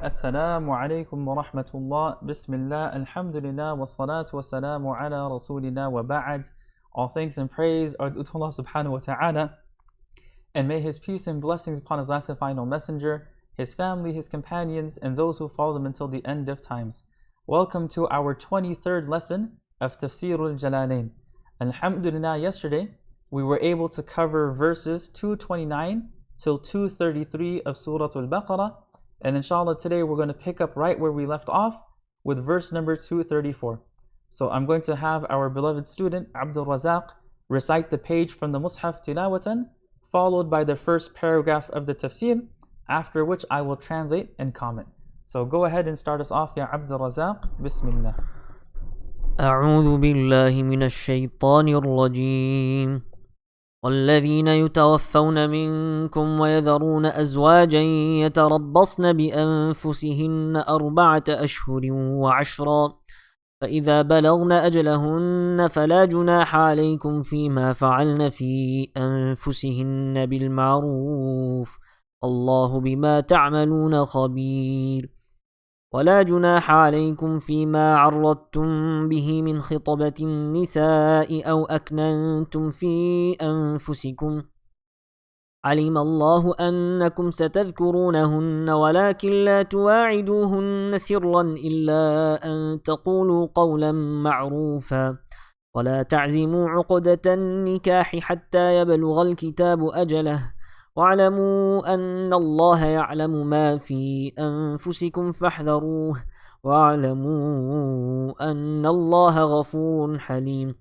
Assalamu alaikum wa rahmatullah. Bismillah, alhamdulillah, wa salatu wa salamu ala rasulina wa ba'ad. All thanks and praise are due to Allah subhanahu wa ta'ala. And may His peace and blessings upon His last and final messenger, his family, his companions, and those who follow them until the end of times. Welcome to our 23rd lesson of Tafsir al-Jalalayn. Alhamdulillah, yesterday we were able to cover verses 229 till 233 of Surah Al-Baqarah. And inshallah today we're going to pick up right where we left off with verse number 234. So I'm going to have our beloved student Abdul Razak recite the page from the Mus'haf tilawatan, followed by the first paragraph of the tafsir, after which I will translate and comment. So go ahead and start us off, Ya Abdul Razak. Bismillah. أعوذ بالله من الشيطان الرجيم والذين يتوفون منكم ويذرون أزواجا يتربصن بأنفسهن 4 أشهر وعشرا فإذا بلغن أجلهن فلا جناح عليكم فيما فعلن في أنفسهن بالمعروف الله بما تعملون خبير ولا جناح عليكم فيما عرضتم به من خطبة النساء أو أكننتم في أنفسكم علم الله أنكم ستذكرونهن ولكن لا تواعدوهن سرا إلا أن تقولوا قولا معروفا ولا تعزموا عقدة النكاح حتى يبلغ الكتاب أجله واعلموا أن الله يعلم ما في أنفسكم فاحذروه واعلموا أن الله غفور حليم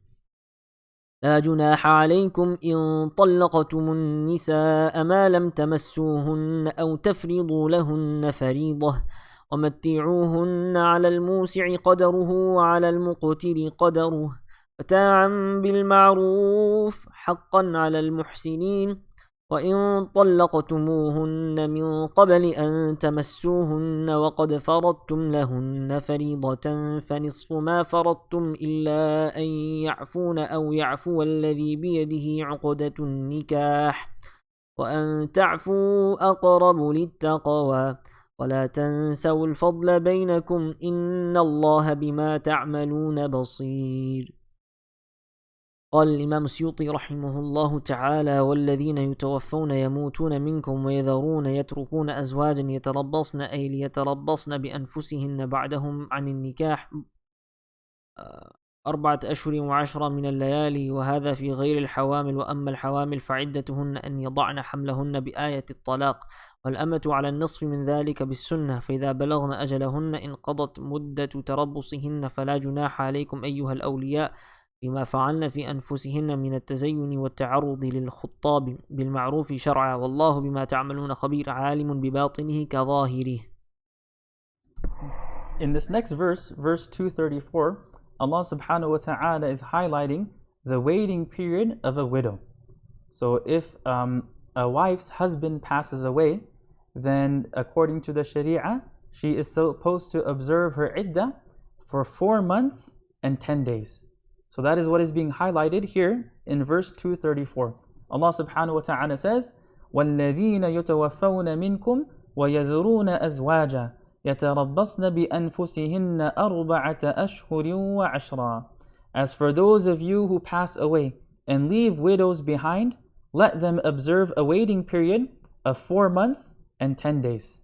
لا جناح عليكم إن طلقتم النساء ما لم تمسوهن أو تفرضوا لهن فريضة ومتعوهن على الموسع قدره وعلى المقتر قدره متاعا بالمعروف حقا على المحسنين وإن طلقتموهن من قبل أن تمسوهن وقد فرضتم لهن فريضة فنصف ما فرضتم إلا أن يعفون أو يعفو الذي بيده عقدة النكاح وأن تعفوا أقرب للتقوى ولا تنسوا الفضل بينكم إن الله بما تعملون بصير. قال الإمام السيوطي رحمه الله تعالى والذين يتوفون يموتون منكم ويذرون يتركون أزواجا يتربصن أي ليتربصن بأنفسهن بعدهم عن النكاح 4 أشهر و10 من الليالي وهذا في غير الحوامل وأما الحوامل فعدتهن أن يضعن حملهن بآية الطلاق والأمة على النصف من ذلك بالسنة فإذا بلغن أجلهن انقضت مدة تربصهن فلا جناح عليكم أيها الأولياء بما فعلن في أنفسهن من التزين والتعرض للخطاب بالمعروف شرعا والله بما تعملون خبير عالم بباطنه كظاهره. In this next verse, verse 234, Allah subhanahu wa ta'ala is highlighting the waiting period of a widow. So if a wife's husband passes away, then according to the Sharia, she is supposed to observe her iddah for 4 months and 10 days. So that is what is being highlighted here in verse 234. Allah subhanahu wa ta'ala says, وَالَّذِينَ يُتَوَفَّوْنَ مِنْكُمْ وَيَذْرُونَ أَزْوَاجًا يَتَرَبَّصْنَ بِأَنفُسِهِنَّ 4 أَشْهُرٍ وَعَشْرًا. As for those of you who pass away and leave widows behind, let them observe a waiting period of 4 months and 10 days.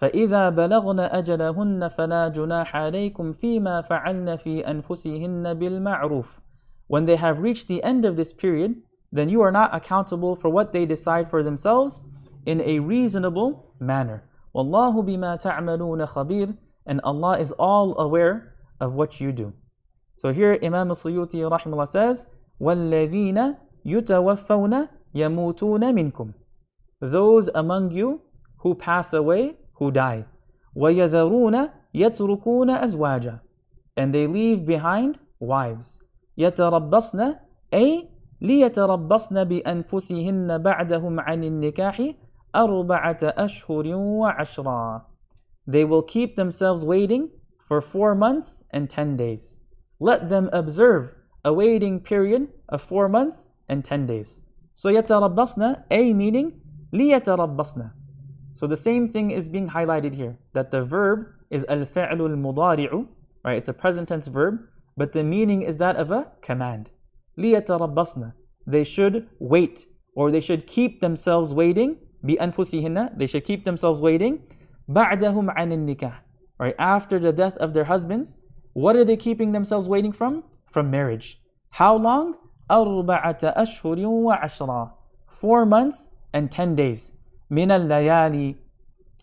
فإذا بلغن أجلهن فلا جناح عليكم فيما فعلن في أنفسهن بالمعروف. When they have reached the end of this period, then you are not accountable for what they decide for themselves in a reasonable manner. والله بما تعملون خبير. And Allah is all aware of what you do. So here Imam al-Suyuti rahimahullah says, وَالَّذِينَ يُتَوَفَّوْنَ يَمُوتُونَ مِنْكُمْ. Those among you who pass away, who die. وَيَذَرُونَ يَتْرُكُونَ أَزْوَاجًا. And they leave behind wives. يَتَرَبَّصْنَ أي لِيَتَرَبَّصْنَ بِأَنفُسِهِنَّ بَعْدَهُمْ عَنِ النِّكَاحِ 4 أَشْهُرٍ وَعَشْرًا. They will keep themselves waiting for 4 months and 10 days. Let them observe a waiting period of 4 months and 10 days. So يَتَرَبَّصْنَ أي meaning لِيَتَرَبَّصْنَ. So the same thing is being highlighted here, that the verb is al-fi'lu al-mudari'u, right? It's a present tense verb, but the meaning is that of a command. لِيَتَرَبَّصْنَ. They should wait, or they should keep themselves waiting. بِأَنفُسِهِنَّ. They should keep themselves waiting. بَعْدَهُمْ عَنِ النِّكَاحِ. Right? After the death of their husbands, what are they keeping themselves waiting from? From marriage. How long? أَرْبَعَةَ أَشْهُرٍ وَعَشْرًا. 4 months and 10 days. مِنَ اللَّيَالِي.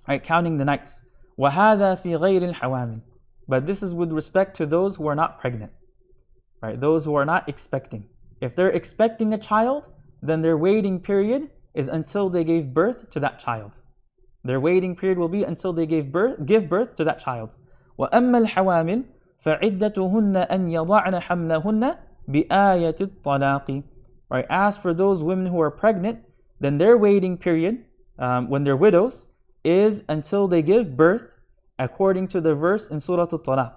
Right? Counting the nights. وَهَذَا فِي غَيْرِ الْحَوَامِلِ. But this is with respect to those who are not pregnant. Right? Those who are not expecting. If they're expecting a child, then their waiting period is until they gave birth to that child. Their waiting period will be until they give birth to that child. وَأَمَّا الْحَوَامِلِ فَعِدَّتُهُنَّ أَنْ يَضَعْنَ حَمْلَهُنَّ بِآيَةِ الطَّلَاقِ. Right? As for those women who are pregnant, then their waiting period, when they're widows, is until they give birth, according to the verse in Surah Al-Talaq.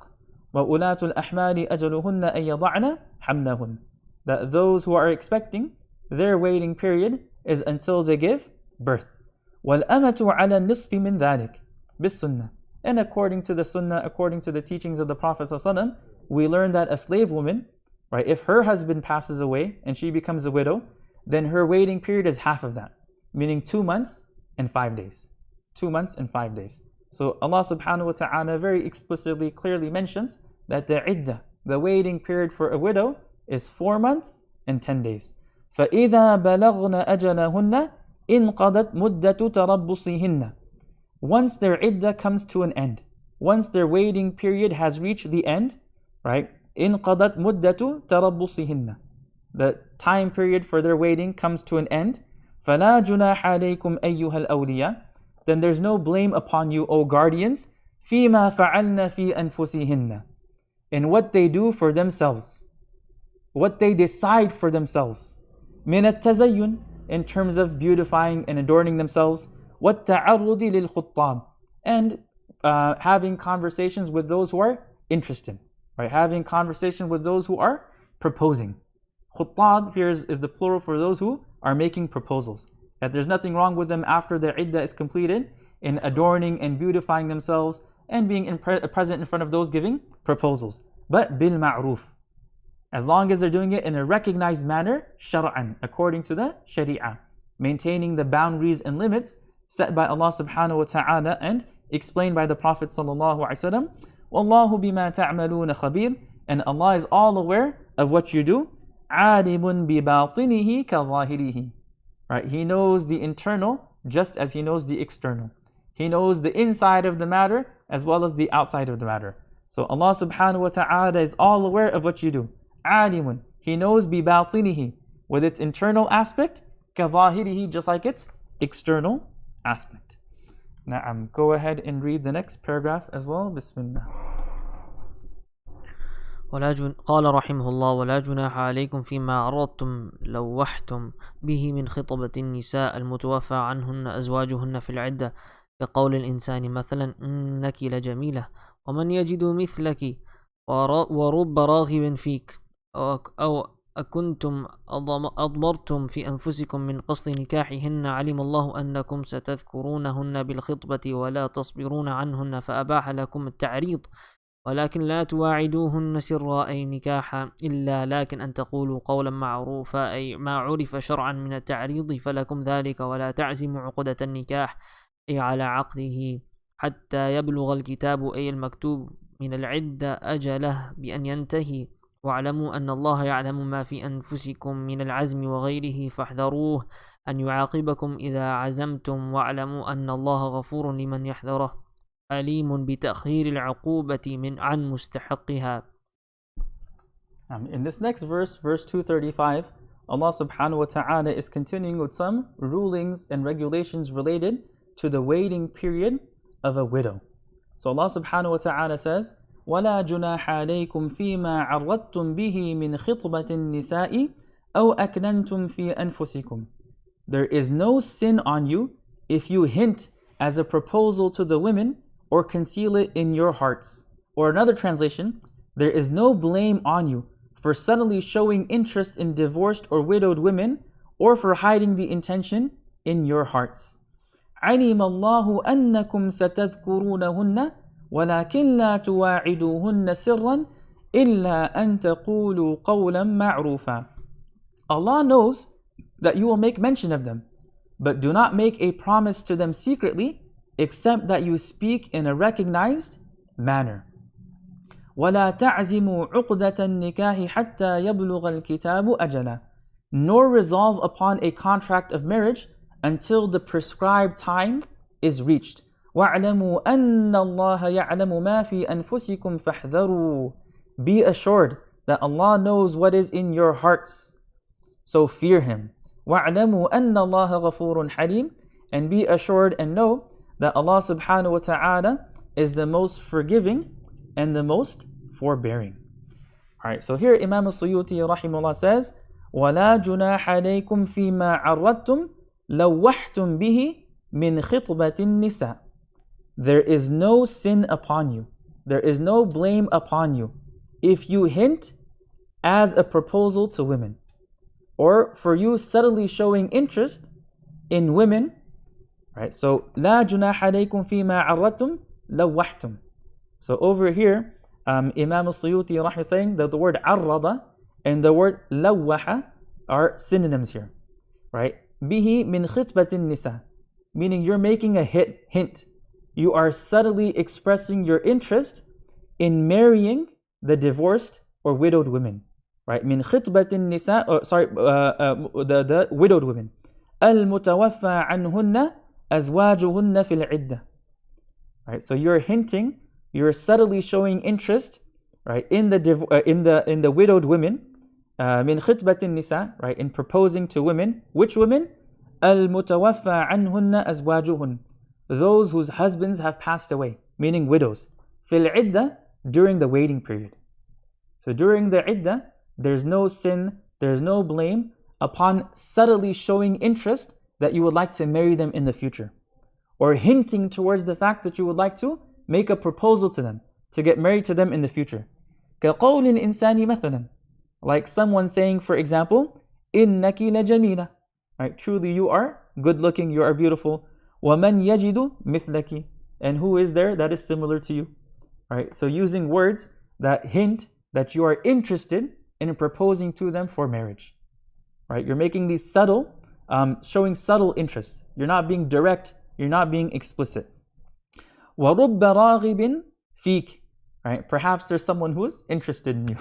وَأُولَاتُ الْأَحْمَالِ أَجَلُهُنَّ أَن يَضَعْنَ حَمْلَهُنَّ. That those who are expecting, their waiting period is until they give birth. وَالْأَمَةُ عَلَى النِّصْفِ مِنْ ذَلِكَ بِالسُّنَّةِ. And according to the sunnah, according to the teachings of the Prophet ﷺ, we learn that a slave woman, right, if her husband passes away and she becomes a widow, then her waiting period is half of that, meaning 2 months and 5 days. 2 months and 5 days. So Allah subhanahu wa ta'ala very explicitly, clearly mentions that the iddah, the waiting period for a widow, is 4 months and 10 days. فَإِذَا بَلَغْنَ أَجَلَهُنَّ إِنْقَضَتْ مُدَّةُ تَرَبُّصِهِنَّ. Once their iddah comes to an end, once their waiting period has reached the end, right? إِنْقَضَتْ مُدَّةُ تَرَبُّصِهِنَّ. The time period for their waiting comes to an end. فَلَا جُنَاحَ عَلَيْكُمْ أَيُّهَا الْأَوْلِيَاءِ. Then there's no blame upon you, O guardians, فِيمَا فَعَلْنَ فِي أَنفُسِهِنَّ. In what they do for themselves, what they decide for themselves. مِنَ التَّزَيُّنِ. In terms of beautifying and adorning themselves. وَالتَّعَرُّضِ لِلْخُطَّابِ. And having conversations with those who are interested. Right? Having conversation with those who are proposing. Khuttab here is the plural for those who are making proposals. That there's nothing wrong with them after their iddah is completed in adorning and beautifying themselves and being present in front of those giving proposals. But bil ma'ruf. As long as they're doing it in a recognized manner, shar'an, according to the sharia, maintaining the boundaries and limits set by Allah subhanahu wa ta'ala and explained by the Prophet sallallahu alaihi wasallam. Wallahu bima ta'maluna khabir. And Allah is all aware of what you do. Alimun bi batinihi ka zahirihi. Right? He knows the internal just as He knows the external. He knows the inside of the matter as well as the outside of the matter. So Allah subhanahu wa ta'ala is all aware of what you do. Alimun. He knows bi batinihi, with its internal aspect, ka zahirihi, just like its external aspect. Now, go ahead and read the next paragraph as well. Bismillah. قال رحمه الله ولا جناح عليكم فيما عرضتم لوحتم به من خطبة النساء المتوفى عنهن أزواجهن في العدة كقول الإنسان مثلا إنك لجميلة ومن يجد مثلك ورب راغب فيك أو أكنتم أضمرتم في أنفسكم من قصد نكاحهن علم الله أنكم ستذكرونهن بالخطبة ولا تصبرون عنهن فأباح لكم التعريض ولكن لا تواعدوهن سرا أي نكاحا إلا لكن أن تقولوا قولا معروفا أي ما عرف شرعا من التعريض فلكم ذلك ولا تعزموا عقدة النكاح أي على عقده حتى يبلغ الكتاب أي المكتوب من العدة أجله بأن ينتهي واعلموا أن الله يعلم ما في أنفسكم من العزم وغيره فاحذروه أن يعاقبكم إذا عزمتم واعلموا أن الله غفور لمن يحذره أليم بتأخير العقوبة عن مستحقها. In this next verse, verse 235, Allah subhanahu wa ta'ala is continuing with some rulings and regulations related to the waiting period of a widow. So Allah subhanahu wa ta'ala says, وَلَا جُنَاحَ عَلَيْكُمْ فِي مَا عَرَّضْتُمْ بِهِ مِنْ خِطْبَةِ النِّسَاءِ أَوْ أَكْنَنْتُمْ فِي أَنفُسِكُمْ. There is no sin on you if you hint as a proposal to the women or conceal it in your hearts. Or another translation, there is no blame on you for suddenly showing interest in divorced or widowed women or for hiding the intention in your hearts. علم الله أنكم ستذكرونهن ولكن لا تواعدوهن سرا إلا أن تقولوا قولا معروفا. Allah knows that you will make mention of them, but do not make a promise to them secretly, except that you speak in a recognized manner. وَلَا تَعْزِمُوا عُقْدَةَ النِّكَاحِ حَتَّى يَبْلُغَ الْكِتَابُ أَجَلًا. Nor resolve upon a contract of marriage until the prescribed time is reached. وَاعْلَمُوا أَنَّ اللَّهَ يَعْلَمُ مَا فِي أَنفُسِكُمْ فَاحْذَرُوا. Be assured that Allah knows what is in your hearts, so fear Him. وَاعْلَمُوا أَنَّ اللَّهَ غَفُورٌ حَلِيمٌ. And be assured and know that Allah subhanahu wa ta'ala is the most forgiving and the most forbearing. Alright, so here Imam al-Suyuti rahimahullah says, وَلَا جُنَاحَ عَلَيْكُمْ فِي مَا عَرَّضْتُمْ لَوَّحْتُمْ بِهِ مِنْ خِطْبَةِ النِّسَاءِ. There is no sin upon you, there is no blame upon you, if you hint as a proposal to women, or for you subtly showing interest in women. Right? So, لا جناح عليكم فيما عرضتم لوحتم. So over here, Imam al-Suyuti is saying that the word عرض and the word لوح are synonyms here. Right? به من خطبة النساء, meaning you're making a hint. You are subtly expressing your interest in marrying the divorced or widowed women. Right? من خطبة النساء, the widowed women. المتوفى عنهن أزواجهن في العدة. Right? So you're hinting, you're subtly showing interest, right, in the widowed women. من خطبة النساء, right, in proposing to women. Which women? المتوفى عنهن أزواجهن. Those whose husbands have passed away, meaning widows. في العدة, during the waiting period. So during the iddah, there's no sin, there's no blame upon subtly showing interest that you would like to marry them in the future, or hinting towards the fact that you would like to make a proposal to them, to get married to them in the future. كَقَوْلِ الْإِنسَانِ مَثَلًا. Like someone saying, for example, إِنَّكِ لَجَمِيلَةٌ. Right? Truly you are good looking, you are beautiful. وَمَنْ يَجِدُ مِثْلَكِ. And who is there that is similar to you? Right? So using words that hint that you are interested in proposing to them for marriage. Right? You're making these subtle, showing subtle interest. You're not being direct, you're not being explicit. وَرُبَّ رَاغِبٍ فِيكِ. Right? Perhaps there's someone who's interested in you.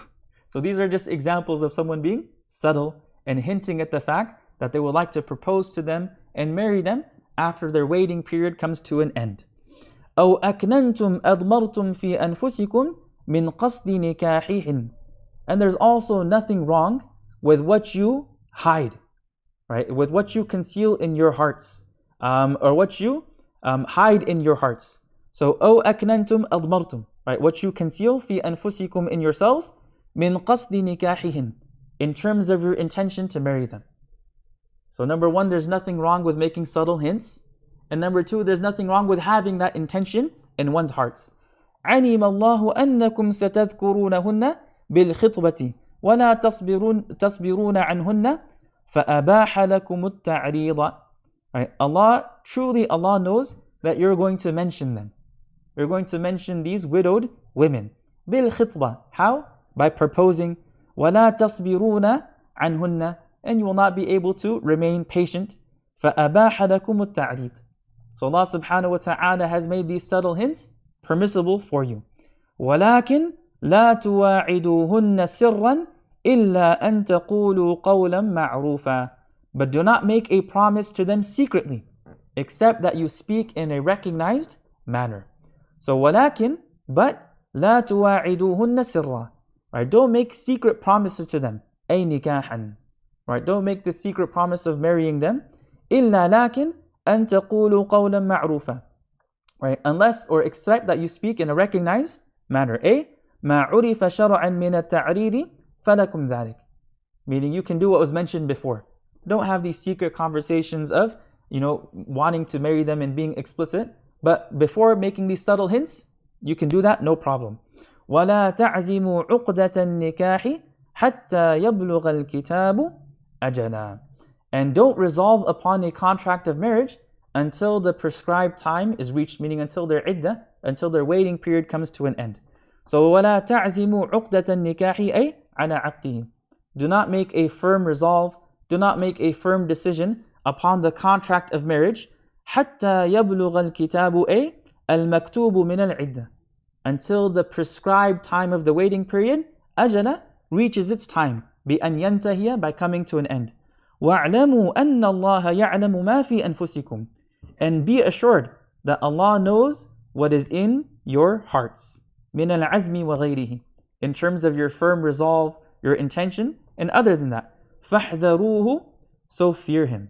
So these are just examples of someone being subtle and hinting at the fact that they would like to propose to them and marry them after their waiting period comes to an end. أَوْ أَكْنَنْتُمْ أَضْمَرْتُمْ فِي أَنفُسِكُمْ مِنْ قَصْدِ نِكَاحِهِنْ. And there's also nothing wrong with what you hide, right? With what you conceal in your hearts, or what you hide in your hearts. So, أَوْ أَكْنَنْتُمْ أَضْمَرْتُمْ, right? What you conceal فِي أَنفُسِكُمْ in yourselves, مِنْ قَصْدِ نِكَاحِهِنْ, in terms of your intention to marry them. So number one, there's nothing wrong with making subtle hints. And number two, there's nothing wrong with having that intention in one's hearts. عَلِمَ اللَّهُ أَنَّكُمْ سَتَذْكُرُونَهُنَّ بِالْخِطْبَةِ وَلَا تَصْبِرُونَ عَنْهُنَّ فَأَبَاحَ لَكُمُ التَّعْرِيضَ. Right? Allah knows that you're going to mention them. You're going to mention these widowed women. بِالْخِطْبَةِ. How? By proposing. وَلَا تَصْبِرُونَ عَنْهُنَّ. And you will not be able to remain patient. فَأَبَاحَ لَكُمُ التَّعْرِيضَ. So Allah subhanahu wa ta'ala has made these subtle hints permissible for you. وَلَكِنْ لَا تُوَاعِدُوهُنَّ سِرًّا إِلَّا أَن تَقُولُوا قَوْلًا مَعْرُوفًا. But do not make a promise to them secretly, except that you speak in a recognized manner. So وَلَكِنْ, but لَا تُوَاعِدُوهُنَّ سِرًّا. Right? Don't make secret promises to them. أي نكاحا. Right? Don't make the secret promise of marrying them. إِلَّا لَكِنْ أَن تَقُولُوا قَوْلًا مَعْرُوفًا. Right? Unless or except that you speak in a recognized manner. مَا عُرِفَ شَرْعًا مِنَ التَّعْرِيدِ فَلَكُمْ ذَلِكَ. Meaning you can do what was mentioned before. Don't have these secret conversations of, wanting to marry them and being explicit. But before making these subtle hints, you can do that, no problem. وَلَا تَعْزِمُوا عُقْدَةَ النِّكَاحِ حَتَّى يَبْلُغَ الْكِتَابُ أَجَلًا. And don't resolve upon a contract of marriage until the prescribed time is reached, meaning until their iddah, until their waiting period comes to an end. So وَلَا تَعْزِمُوا عُقْدَةَ النِّكَاحِ أي عَلَى عَقْدِهِ. Do not make a firm resolve, do not make a firm decision upon the contract of marriage حَتَّى يَبْلُغَ الْكِتَابُ أي الْمَكْتُوبُ مِنَ الْعِدَّةِ, until the prescribed time of the waiting period, أجل, reaches its time, بأن ينتهي, by coming to an end. وَاعْلَمُوا أَنَّ اللَّهَ يَعْلَمُ مَا فِي أَنفُسِكُمْ, and be assured that Allah knows what is in your hearts. مِنَ الْعَزْمِ وَغَيْرِهِ, in terms of your firm resolve, your intention, and other than that. فَاحْذَرُوهُ, so fear Him.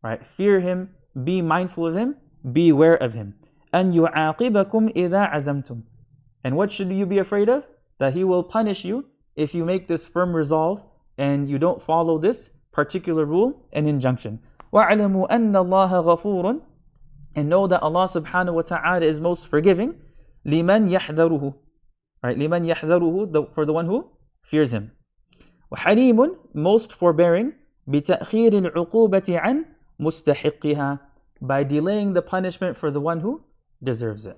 Right? Fear Him, be mindful of Him, beware of Him. أَنْ يُعَاقِبَكُمْ إِذَا عَزَمْتُمْ, and what should you be afraid of? That He will punish you if you make this firm resolve and you don't follow this particular rule and injunction. وَاعْلَمُوا أَنَّ اللَّهَ غَفُورٌ, and know that Allah subhanahu wa ta'ala is most forgiving. لِمَنْ يَحْذَرُهُ, right? لِمَنْ يَحْذَرُهُ, for the one who fears Him. وَحَلِيمٌ, most forbearing. بِتَأْخِيرِ الْعُقُوبَةِ عَنْ مُسْتَحِقِّهَا, by delaying the punishment for the one who deserves it.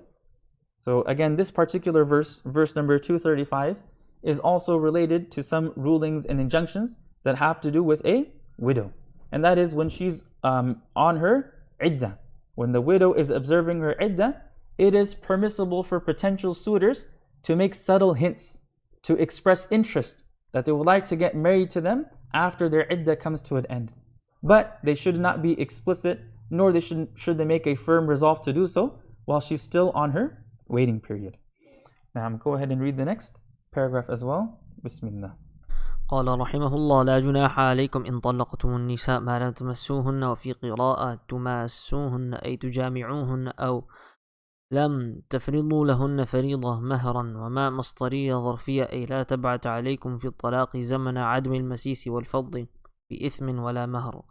So again, this particular verse, verse number 235, is also related to some rulings and injunctions that have to do with a widow. And that is when she's on her iddah. When the widow is observing her iddah, it is permissible for potential suitors to make subtle hints, to express interest that they would like to get married to them after their iddah comes to an end. But they should not be explicit, nor should they make a firm resolve to do so while she's still on her waiting period. Now go ahead and read the next paragraph as well. Bismillah. قال رحمه الله: لا جناح عليكم إن طلقتم النساء ما لم تمسوهن، وفي قراءة تماسوهن أي تجامعوهن أو لم تفرضوا لهن فريضة مهرا، وما مصدرية ظرفية أي لا تبعت عليكم في الطلاق زمن عدم المسيس والفض بإثم ولا مهر،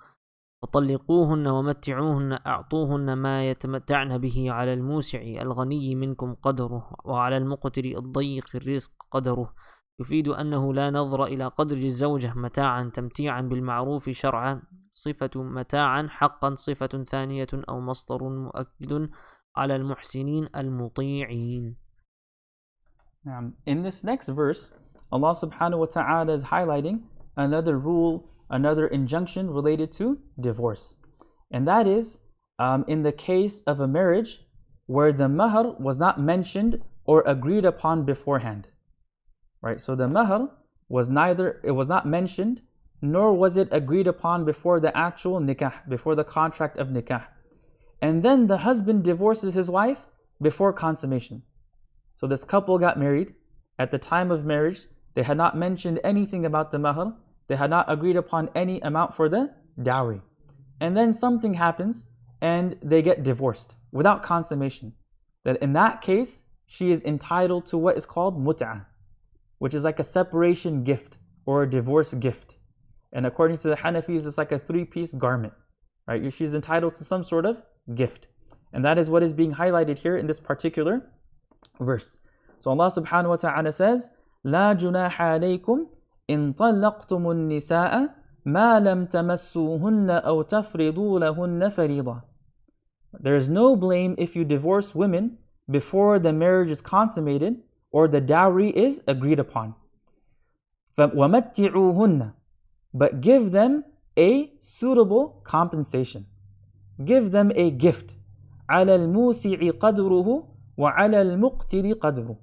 فطلقوهن ومتعوهن، أعطوهن ما يتمتعن به على الموسع الغني منكم قدره، وعلى المقتر الضيق الرزق قدره. يفيد أنه لا نظر إلى قدر الزوجة متاعا تمتيعا بالمعروف شرعا، صفة متاعا حقا صفة ثانية، أو مصدر مؤكد على المحسنين المطيعين. In this next verse, Allah subhanahu wa ta'ala is highlighting another rule, another injunction related to divorce. And that is in the case of a marriage where the mahr was not mentioned or agreed upon beforehand. Right? So the mahr was not mentioned, nor was it agreed upon before the actual nikah, before the contract of nikah. And then the husband divorces his wife before consummation. So this couple got married. At the time of marriage, they had not mentioned anything about the mahr. They had not agreed upon any amount for the dowry. And then something happens and they get divorced without consummation. That in that case, she is entitled to what is called mut'ah, which is like a separation gift or a divorce gift. And according to the Hanafis, it's like a 3-piece garment. Right? She's entitled to some sort of gift. And that is what is being highlighted here in this particular verse. So Allah subhanahu wa ta'ala says, لا جناح عليكم إن طلقتم النساء ما لم تمسوهن أو تفرضوا لهن فريضة. There is no blame if you divorce women before the marriage is consummated or the dowry is agreed upon. وَمَتِّعُوهُنَّ, but give them a suitable compensation. Give them a gift. عَلَى الْمُوسِعِ قَدْرُهُ وَعَلَى الْمُقْتِرِ قَدْرُهُ.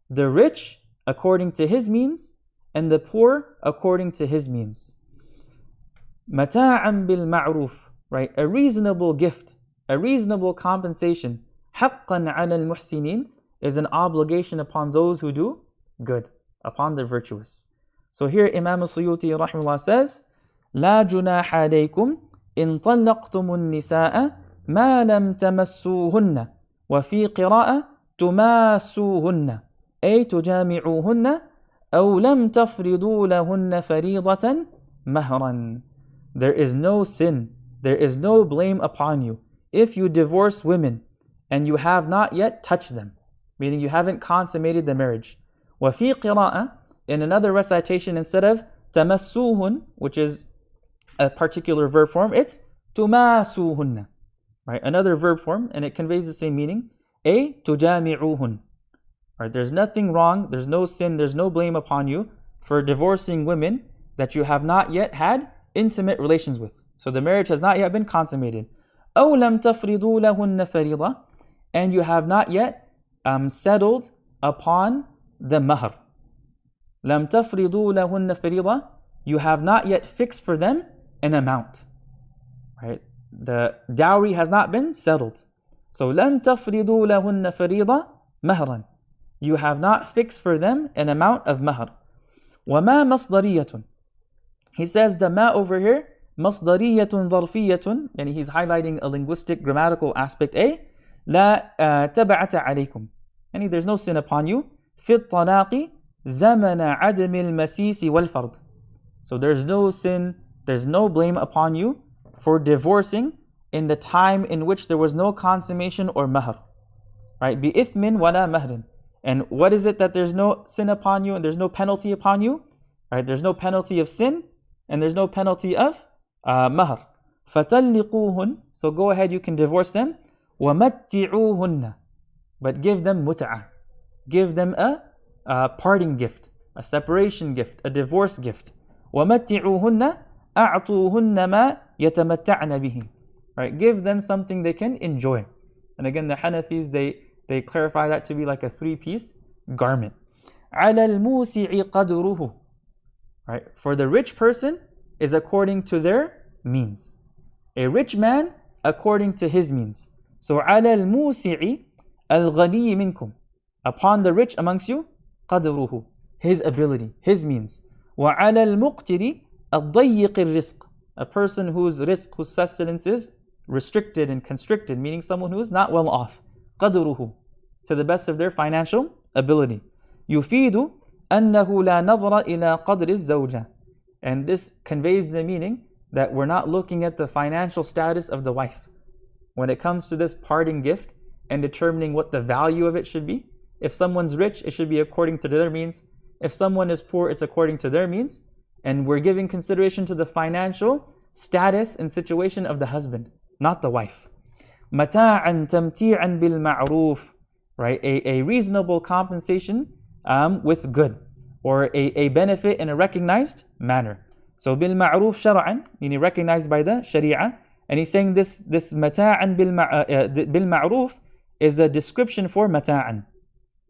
The rich according to his means, and the poor according to his means. مَتَاعًا بِالْمَعْرُوفِ, right? A reasonable gift, a reasonable compensation. حَقًّا عَلَى الْمُحْسِنِينَ is an obligation upon those who do good, upon the virtuous. So here Imam al-Suyuti rahimahullah says, لا جناح عليكم إن طلقتم النساء ما لم تمسوهن، وفي قراءة تماسوهن أي تجامعوهن أو لم تفرضوا لهن فريضة مهرا. There is no sin, there is no blame upon you if you divorce women and you have not yet touched them, meaning you haven't consummated the marriage. وفي قراءة, in another recitation, instead of تمسوهن, which is a particular verb form, it's تماسوهن. right? Another verb form, and it conveys the same meaning. A tujami'uhun. Right? There's nothing wrong, there's no sin, there's no blame upon you for divorcing women that you have not yet had intimate relations with. So the marriage has not yet been consummated. أو لم تفرضوا لهن فريضة, and you have not yet settled upon the mahr. لم تفرضوا لهن فريضة, you have not yet fixed for them an amount. Right? The dowry has not been settled. So لم تفرضوا لهن فريضة مهرا, you have not fixed for them an amount of mahr. وما مصدرية, he says the ma over here, مصدرية ظرفية, and he's highlighting a linguistic grammatical aspect. A لا تبعة عليكم, and there's no sin upon you. في الطلاق زمن عدم المسيس والفرض, so there's no sin, there's no blame upon you for divorcing in the time in which there was no consummation or mahr. Right? بإثم ولا مهر. And what is it that there's no sin upon you and there's no penalty upon you? Right? There's no penalty of sin and there's no penalty of mahr. فَتَلِّقُوهُنْ, so go ahead, you can divorce them. وَمَتِّعُوهُنَّ, but give them mut'ah. Give them a parting gift, a separation gift, a divorce gift. وَمَتِّعُوهُنَّ أَعْطُوهُنَّ مَا يَتَمَتَّعْنَ بِهِ. Right? Give them something they can enjoy. And again, the Hanafis, they clarify that to be like a three-piece garment. عَلَى الْمُوسِعِ قَدْرُهُ. Right? For the rich person is according to their means. A rich man according to his means. So عَلَى الْمُوسِعِ الْغَنِيِّ مِنْكُمْ, upon the rich amongst you, قَدْرُهُ, his ability, his means. وَعَلَى الْمُقْتِرِ الضَّيِّقِ الرِّزْقِ, a person whose rizq, whose sustenance is restricted and constricted, meaning someone who is not well off. قَدْرُهُ, to the best of their financial ability. يُفِيدُ أَنَّهُ لَا نَظْرَ إِلَى قَدْرِ الزَّوْجَةِ, and this conveys the meaning that we're not looking at the financial status of the wife. When it comes to this parting gift and determining what the value of it should be, if someone's rich, it should be according to their means. If someone is poor, it's according to their means. And we're giving consideration to the financial status and situation of the husband, not the wife. مَتَاعًا تَمْتِيعًا بِالْمَعْرُوفِ, right? A reasonable compensation with good, or a benefit in a recognized manner. So بالمعروف شرعا, meaning recognized by the Sharia. And he's saying this متاعا بالمعروف is the description for متاعا,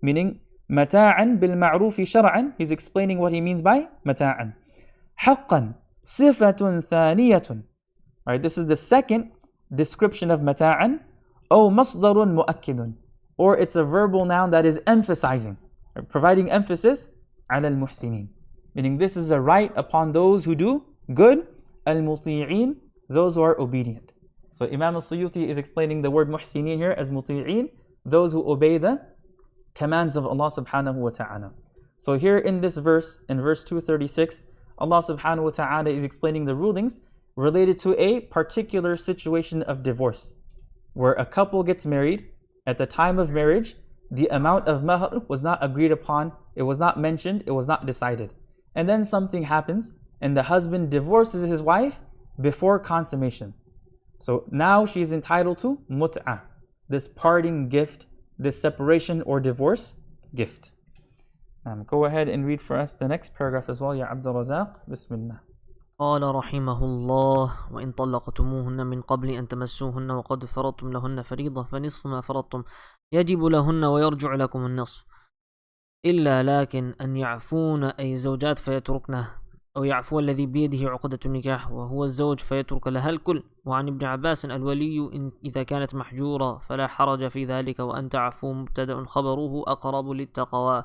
meaning متاعا بالمعروف شرعا. He's explaining what he means by متاعا. حقا صفة ثانية, right? This is the second description of متاعا. أو مصدر مؤكد, or it's a verbal noun that is emphasizing, providing emphasis على المحسنين, meaning this is a right upon those who do good, al-muti'in, those who are obedient. So Imam al-Suyuti is explaining the word muhsinin here as muti'in, those who obey the commands of Allah subhanahu wa ta'ala. So here in this verse, in verse 236, Allah subhanahu wa ta'ala is explaining the rulings related to a particular situation of divorce, where a couple gets married. At the time of marriage, the amount of mahr was not agreed upon, it was not mentioned, it was not decided. And then something happens, and the husband divorces his wife before consummation. So now she's entitled to mut'ah, this parting gift, this separation or divorce gift. Go ahead and read for us the next paragraph as well, Ya Abdul Razak. Bismillah. قال رحمه الله: وإن طلقتموهن من قبل أن تمسوهن وقد فرضتم لهن فريضة فنصف ما فرضتم يجب لهن ويرجع لكم النصف إلا لكن أن يعفون أي زوجات فيتركنه، أو يعفو الذي بيده عقدة النكاح وهو الزوج فيترك لها الكل. وعن ابن عباس: الولي إذا كانت محجورة فلا حرج في ذلك، وأن تعفوا مبتدأ خبره أقرب للتقوى.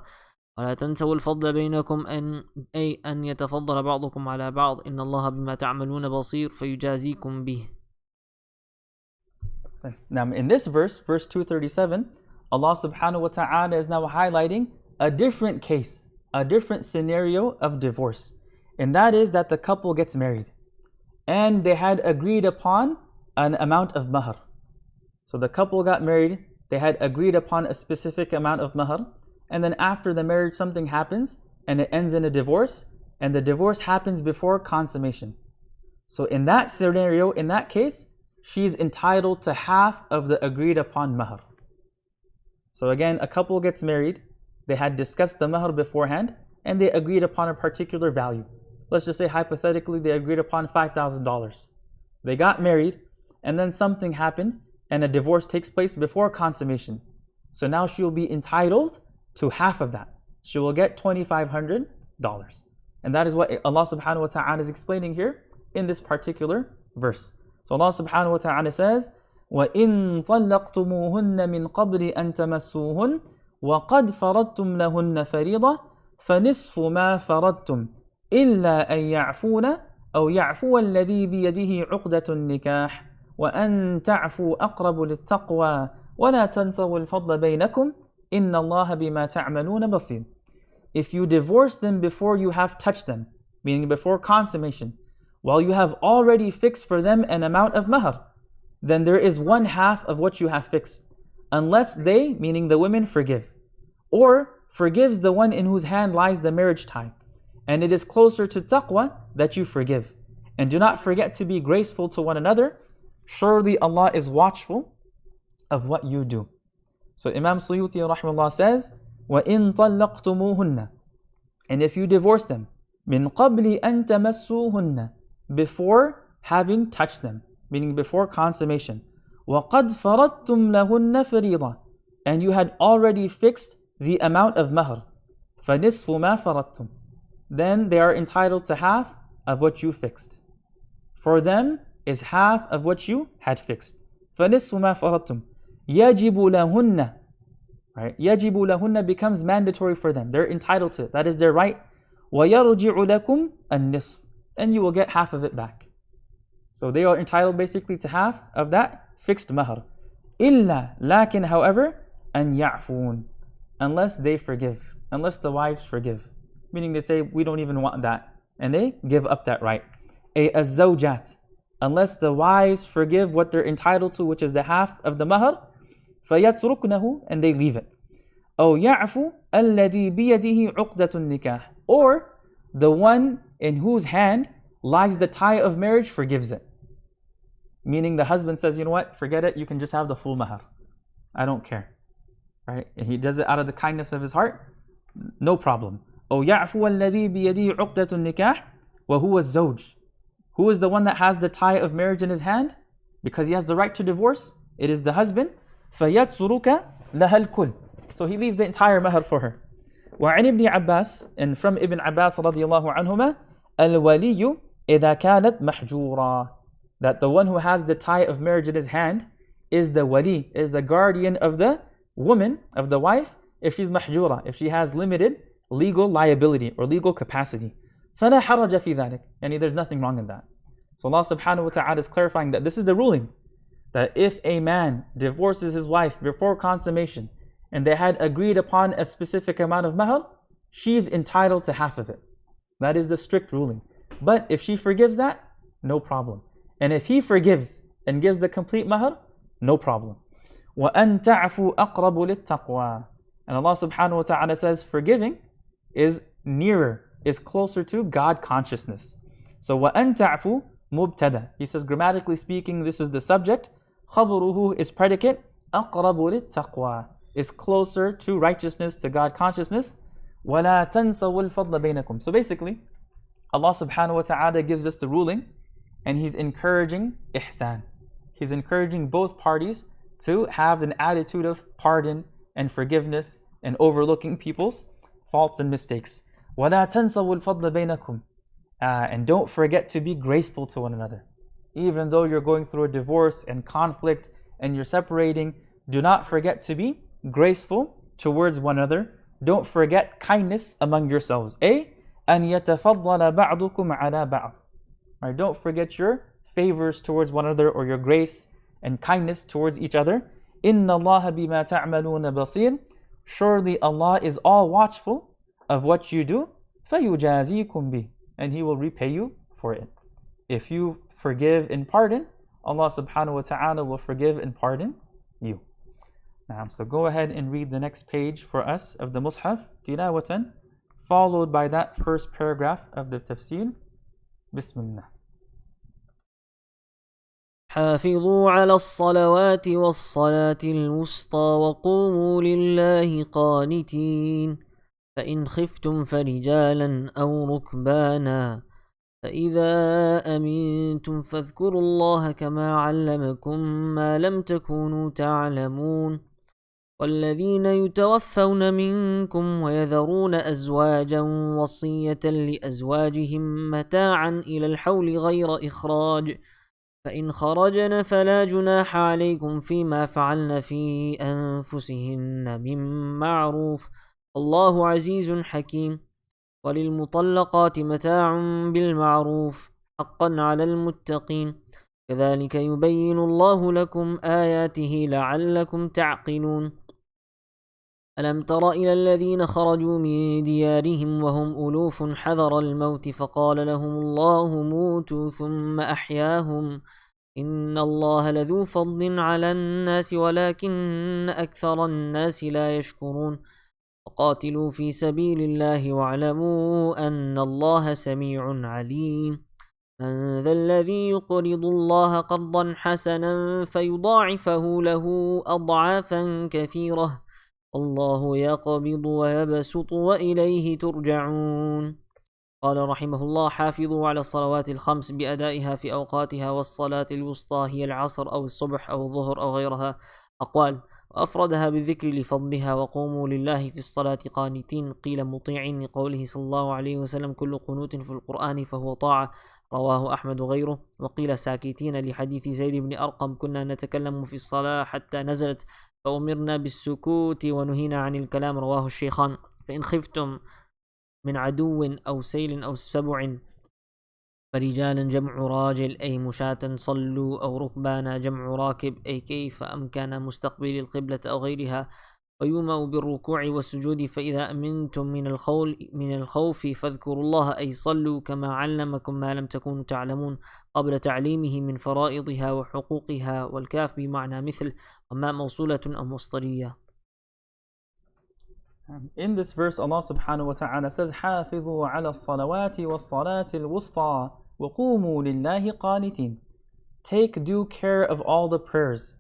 ولا تنسوا الفضل بينكم أي أن يتفضل بعضكم على بعض، إن الله بما تعملون بصير فيجازيكم به. Now in this verse, verse 237, Allah subhanahu wa ta'ala is now highlighting a different case, a different scenario of divorce. And that is that the couple gets married and they had agreed upon an amount of mahr. So the couple got married, they had agreed upon a specific amount of mahr, and then after the marriage something happens and it ends in a divorce, and the divorce happens before consummation. So in that scenario, in that case, she's entitled to half of the agreed upon mahr. So again, a couple gets married, they had discussed the mahr beforehand, and they agreed upon a particular value. Let's just say hypothetically they agreed upon $5,000. They got married, and then something happened, and a divorce takes place before consummation. So now she will be entitled to half of that. She will get $2,500. And that is what Allah subhanahu wa ta'ala is explaining here in this particular verse. So Allah subhanahu wa ta'ala says, وَإِن طَلَّقْتُمُوهُنَّ مِن قَبْلِ أَن تَمَسُّوهُنَّ وَقَدْ فَرَضْتُمْ لَهُنَّ فَرِيضَةً فَنِصْفُ مَا فَرَضْتُمْ إِلَّا أَن يَعْفُونَ أَوْ يَعْفُوَ الَّذِي بِيَدِهِ عُقْدَةُ النِّكَاحِ وَأَن تَعْفُوا أَقْرَبُ لِلتَّقْوَى وَلَا تَنْسَوُا الْفَضْلَ بَيْنَكُمْ إِنَّ اللَّهَ بِمَا تَعْمَلُونَ بَصِيرٌ. If you divorce them before you have touched them, meaning before consummation, while you have already fixed for them an amount of mahr, then there is one half of what you have fixed, unless they, meaning the women, forgive, or forgives the one in whose hand lies the marriage tie, and it is closer to taqwa that you forgive. And do not forget to be graceful to one another. Surely Allah is watchful of what you do. So Imam Suyuti rahimahullah says, وَإِن طَلَّقْتُمُوهُنَّ, and if you divorce them, مِن قَبْلِ أَن تَمَسُّوهُنَّ, before having touched them, meaning before consummation, وَقَدْ فَرَضْتُمْ لَهُنَّ فَرِيضَةً, and you had already fixed the amount of mahr, فَنِصْفُ مَا فَرَضْتُمْ, then they are entitled to half of what you fixed. For them is half of what you had fixed. فَنِصْفُ مَا فَرَضْتُمْ يَجِبُ لَهُنَّ, right? يَجِبُ لَهُنَّ becomes mandatory for them. They're entitled to it. That is their right. وَيَرْجِعُ لَكُمْ النِّصْفُ, and you will get half of it back. So they are entitled basically to half of that fixed mahr. إِلَّا, lakin, however, أَن يَعْفُونَ, unless they forgive, unless the wives forgive. Meaning they say, we don't even want that, and they give up that right. الزَّوْجَاتِ, unless the wives forgive what they're entitled to, which is the half of the mahr, فَيَتْرُكْنَهُ, and they leave it. أَوْ يَعْفُ الَّذِي بِيَدِهِ عُقْدَةُ النِّكَاحِ, or the one in whose hand lies the tie of marriage forgives it. Meaning the husband says, you know what, forget it, you can just have the full mahr. I don't care. Right? And he does it out of the kindness of his heart, no problem. أَوْ يَعْفُ الَّذِي بِيَدِهِ عُقْدَةُ النِّكَاحِ وَهُوَ الزَّوْجِ, who is the one that has the tie of marriage in his hand? Because he has the right to divorce, it is the husband. فَيَتْرُكَ لَهَا الْكُلِّ, so he leaves the entire mahr for her. وعن ابن عباس, and from Ibn Abbas رضي الله عنهما, الولي إذا كانت محجورا, that the one who has the tie of marriage in his hand is the wali, is the guardian of the woman, of the wife, if she's mahjura, if she has limited legal liability or legal capacity. فَلَا حَرَجَ فِي ذَلِكَ, and there's nothing wrong in that. So Allah subhanahu wa ta'ala is clarifying that this is the ruling, that if a man divorces his wife before consummation and they had agreed upon a specific amount of mahr, she's entitled to half of it. That is the strict ruling. But if she forgives that, no problem. And if he forgives and gives the complete mahr, no problem. وَأَن تَعْفُوا أَقْرَبُ لِلتَّقْوَى, and Allah subhanahu wa ta'ala says forgiving is nearer, is closer to God consciousness. So وَأَن تَعْفُوا مُبْتَدَى, he says grammatically speaking this is the subject, خَبْرُهُ is predicate, أَقْرَبُ لِلتَّقْوَى is closer to righteousness, to God consciousness. وَلَا تَنْسَوُا الْفَضْلَ بَيْنَكُمْ. So basically, Allah subhanahu wa ta'ala gives us the ruling, and He's encouraging ihsan. He's encouraging both parties to have an attitude of pardon and forgiveness and overlooking people's faults and mistakes. وَلَا تَنْسَوُا الْفَضْلَ بَيْنَكُمْ, and don't forget to be graceful to one another. Even though you're going through a divorce and conflict and you're separating, do not forget to be graceful towards one another. Don't forget kindness among yourselves. أن يتفضل بعضكم على بعض. Right? Don't forget your favors towards one another or your grace and kindness towards each other. إن الله بما تعملون بصير. Surely Allah is all watchful of what you do. فيجازيكم به, and He will repay you for it. If you forgive and pardon, Allah subhanahu wa ta'ala will forgive and pardon you. So go ahead and read the next page for us of the Mus'haf, tilawatan, followed by that first paragraph of the Tafsir. Bismillah. حافظوا على الصلوات والصلاة الوسطى وقوموا لله قانتين فإن خفتم فرجالا أو ركبانا فإذا أمنتم فاذكروا الله كما علمكم ما لم تكونوا تعلمون والذين يتوفون منكم ويذرون أزواجا وصية لأزواجهم متاعا إلى الحول غير إخراج فإن خرجن فلا جناح عليكم فيما فعلن في أنفسهن من معروف الله عزيز حكيم وللمطلقات متاع بالمعروف حقا على المتقين كذلك يبين الله لكم آياته لعلكم تعقلون ألم تر إلى الذين خرجوا من ديارهم وهم ألوف حذر الموت فقال لهم الله موتوا ثم أحياهم إن الله لذو فضل على الناس ولكن أكثر الناس لا يشكرون وقاتلوا في سبيل الله واعلموا أن الله سميع عليم من ذا الذي يقرض الله قرضا حسنا فيضاعفه له أضعافا كثيرة الله يقبض ويبسط وإليه ترجعون قال رحمه الله حافظوا على الصلوات الخمس بأدائها في أوقاتها والصلاة الوسطى هي العصر أو الصبح أو الظهر أو غيرها أقوال وأفردها بالذكر لفضلها وقوموا لله في الصلاة قانتين قيل مطيعين لقوله صلى الله عليه وسلم كل قنوت في القرآن فهو طاعة رواه أحمد وغيره وقيل ساكتين لحديث زيد بن أرقم كنا نتكلم في الصلاة حتى نزلت فأمرنا بالسكوت ونهينا عن الكلام رواه الشيخان فإن خفتم من عدو أو سيل أو سبع فرجالا جمع راجل أي مشاة صلوا أو ركبانا جمع راكب أي كيف أمكن مستقبل القبلة أو غيرها ويومأ بالركوع والسجود فإذا أمنتم من الخوف فاذكروا الله أي صلوا كما علمكم ما لم تكونوا تعلمون قبل تعليمه من فرائضها وحقوقها والكاف بمعنى مثل وما موصولة أو مصدرية. In this verse, Allah subhanahu wa ta'ala says, حافظوا على الصلوات والصلاة الوسطى وقوموا لله قانتين. Take due care of all the prayers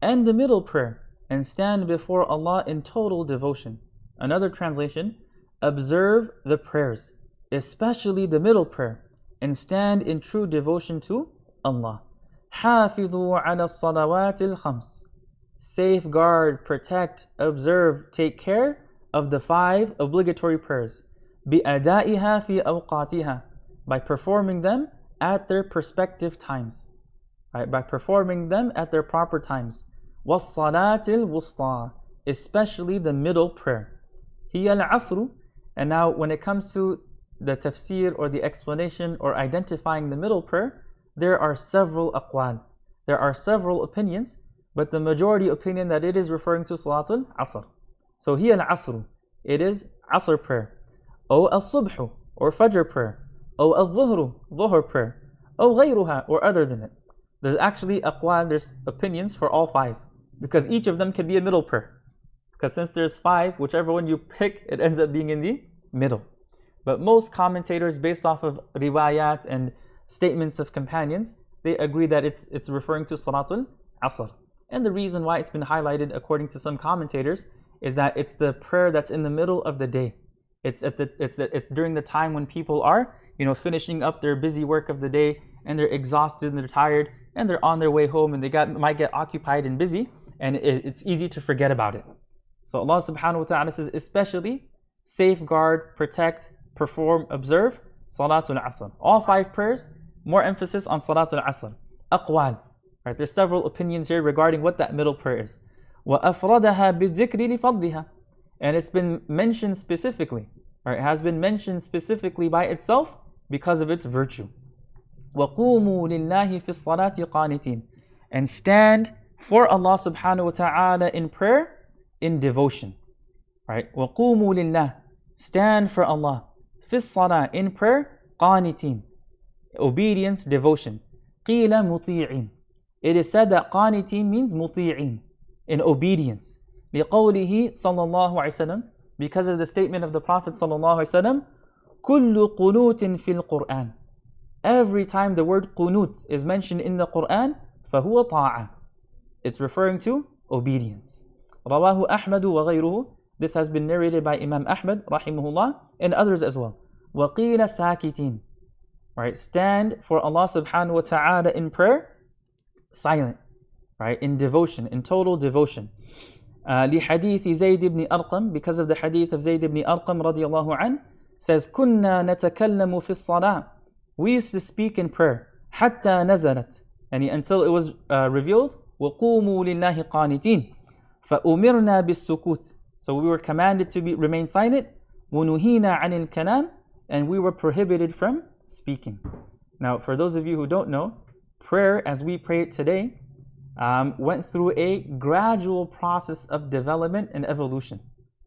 and the middle prayer and stand before Allah in total devotion. Another translation, observe the prayers, especially the middle prayer, and stand in true devotion to Allah. حافظوا على الصلوات الخمس. Safeguard, protect, observe, take care of the 5 obligatory prayers. بأدائها في أوقاتها, by performing them at their respective times. Right, by performing them at their proper times. وَالصَّلَاةِ الْوُسْطَى, especially the middle prayer. هي العصر, and now when it comes to the tafsir or the explanation or identifying the middle prayer, there are several aqwal. There are several opinions, but the majority opinion that it is referring to Salatul Asr. So هي العصر, it is Asr prayer. أو الصبح, or Fajr prayer. أو الظهر, Dhuhr prayer. أو غيرها, or other than it. There's actually aqwal, there's opinions for all 5, because each of them can be a middle prayer. Because since there's 5, whichever one you pick, it ends up being in the middle. But most commentators, based off of riwayat and statements of companions, they agree that it's referring to Salatul Asr. And the reason why it's been highlighted, according to some commentators, is that it's the prayer that's in the middle of the day. It's during the time when people are, finishing up their busy work of the day, and they're exhausted and they're tired, and they're on their way home, and they might get occupied and busy, and it's easy to forget about it. So Allah subhanahu wa ta'ala says, especially safeguard, protect, perform, observe Salatul Asr. All 5 prayers, more emphasis on Salatul Asr. Aqwal. Right, there's several opinions here regarding what that middle prayer is. وَأَفْرَدَهَا بِالذِّكْرِ لِفَضْلِهَا, and it's been mentioned specifically. Right, it has been mentioned specifically by itself because of its virtue. وَقُومُوا لِلَّهِ فِي الصَّلَاةِ قَانِتِينَ, and stand for Allah subhanahu wa ta'ala in prayer, in devotion. Right? وَقُومُوا لِلَّهِ, stand for Allah. فِي الصَّلَاةِ, in prayer, قَانِتِينَ, obedience, devotion. قِيلَ مُطِيعِينَ, it is said that قَانِتِينَ means مُطِيعِينَ, in obedience. لِقَوْلِهِ صلى الله عليه وسلم, because of the statement of the Prophet صلى الله عليه وسلم, كُلُّ قُنُوتٍ فِي الْقُرْآنِ, every time the word qunut is mentioned in the Quran, فهو طاعة. It's referring to obedience. رواه أحمد وغيره. This has been narrated by Imam Ahmad rahimahullah and others as well. وقيل ساكتين. Right, stand for Allah subhanahu wa ta'ala in prayer, silent, right, in devotion, in total devotion. لحديث زيد بن أرقم, because of the hadith of Zayd ibn Arqam radiallahu an, says كنا نتكلم في الصلاة. We used to speak in prayer حتى نزلت, and until it was revealed وقوموا لله قانتين فأمرنا بالسكوت. So we were commanded to remain silent. ونهينا عن الكلام, and we were prohibited from speaking. Now, for those of you who don't know, prayer as we pray it today went through a gradual process of development and evolution.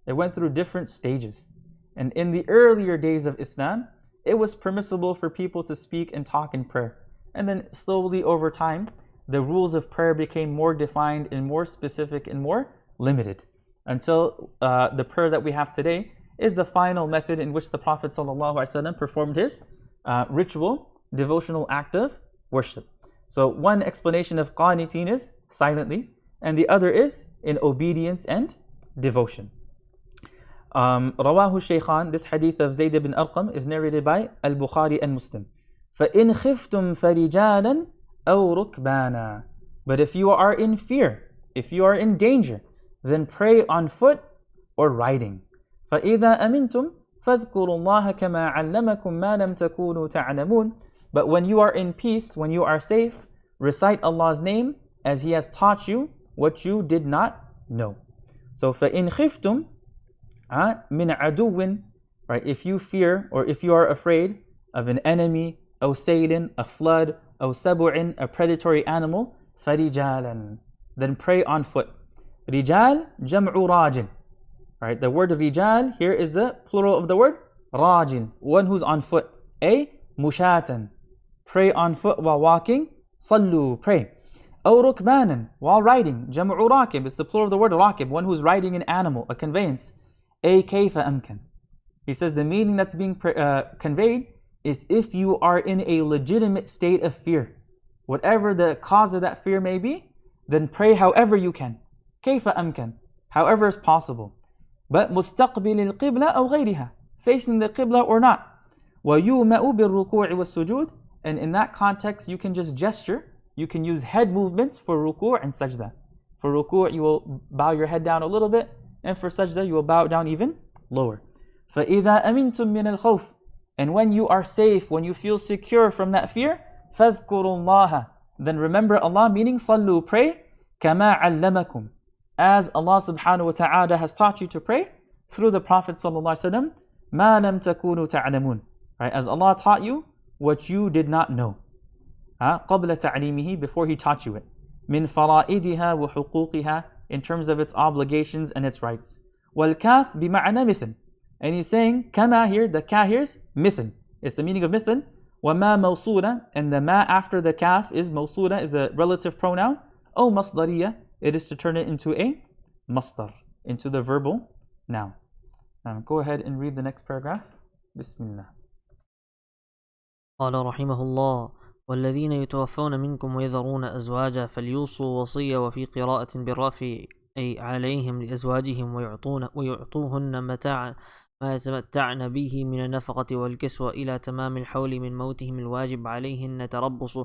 It went through different stages. And in the earlier days of Islam, it was permissible for people to speak and talk in prayer. And then slowly over time, the rules of prayer became more defined and more specific and more limited. Until the prayer that we have today is the final method in which the Prophet ﷺ performed his ritual, devotional act of worship. So one explanation of qanitin is silently, and the other is in obedience and devotion. Rawahu Shaykhan, this hadith of Zayd ibn Arqam is narrated by al-Bukhari and Muslim. فَإِنْ خِفْتُمْ فَرِجَالًا أَوْ رُكْبَانًا. But if you are in fear, if you are in danger, then pray on foot or riding. فَإِذَا أَمِنْتُمْ فَاذْكُرُوا اللَّهَ كَمَا عَلَّمَكُمْ مَا لَمْ تَكُونُوا تَعْلَمُونَ. But when you are in peace, when you are safe, recite Allah's name as He has taught you what you did not know. So فَإِنْ خِفْتُمْ مِنْ عَدُوٍ, right? If you fear or if you are afraid of an enemy, أو سيل, a flood, أو سبع, a predatory animal, فَرِجَالًا, then pray on foot. رِجَال جَمْعُ راجٍ. Right, the word rijal here is the plural of the word rajin, one who's on foot. A mushatan, pray on foot while walking. Sallu, pray. Aw rukbanan, while riding. Jam'u rakib, it's the plural of the word rakib, one who's riding an animal, a conveyance. A kayfa amkan. He says the meaning that's being conveyed is if you are in a legitimate state of fear, whatever the cause of that fear may be, then pray however you can. Kayfa amkan, however is possible. But مستقبل القبلة أو غيرها, facing the qibla or not. ويومأ بالركوع والسجود, and in that context you can just gesture, you can use head movements for ruku' and sajda. For ruku' you will bow your head down a little bit, and for sajda you will bow down even lower. فإذا أمنتم من الخوف, and when you are safe, when you feel secure from that fear, فاذكروا الله, then remember Allah, meaning صلوا, pray, كما علمكم, as Allah subhanahu wa ta'ala has taught you to pray through the Prophet sallallahu alaihi wasallam, مَا لَمْ تَكُونُوا تَعْلَمُونَ, right, as Allah taught you what you did not know, قَبْلَ تَعْلِيمِهِ, before He taught you it, مِنْ فَرَائِدِهَا وَحُقُوقِهَا, in terms of its obligations and its rights. وَالْكَافِ بِمَعْنَى مِثْلٍ, and he's saying, kama here, the ka here is mithl, it's the meaning of mithl. وَمَا مَوْصُولًا, and the ma after the kaf is mawsula, is a relative pronoun. أو مصدرية, it is to turn it into a masdar, into the verbal noun. Now go ahead and read the next paragraph. Bismillah. قال رحمه الله: والذين يتوفون منكم ويذرون أزواجا فليوصوا وصية، وفي قراءة بالرفع أي عليهم لأزواجهم ويعطوهن متاعا ما يتمتعن به من النفقة والكسوة إلى تمام الحول من موتهم الواجب عليهن تربص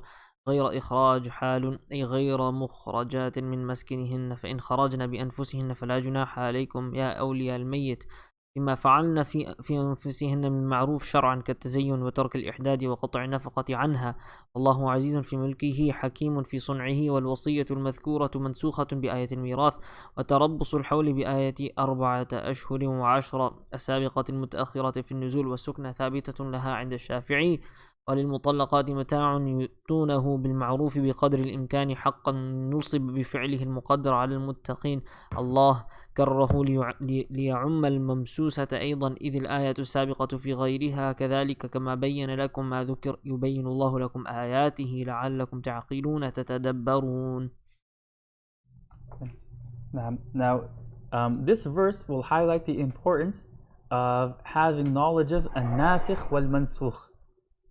غير إخراج حال، أي غير مخرجات من مسكنهن، فإن خرجن بأنفسهن فلا جناح عليكم يا أولياء الميت بما فعلن في أنفسهن من معروف شرعا كالتزين وترك الإحداد وقطع النفقة عنها، والله عزيز في ملكه حكيم في صنعه. والوصية المذكورة منسوخة بآية الميراث، وتربص الحول بآية 4 أشهر و10 السابقة المتأخرة في النزول، والسكنة ثابتة لها عند الشافعي. وللمطلقات متاع يؤتونه بالمعروف بقدر الإمكان حقا نصب بفعله المقدر على المتقين. الله كره ليعم الممسوسة أيضا، إذ الآية السابقة في غيرها كذلك، كما بين لكم ما ذكر يبين الله لكم آياته لعلكم تعقلون تتدبرون. Now, this verse will highlight the importance of having knowledge of an-nasikh wal-mansukh,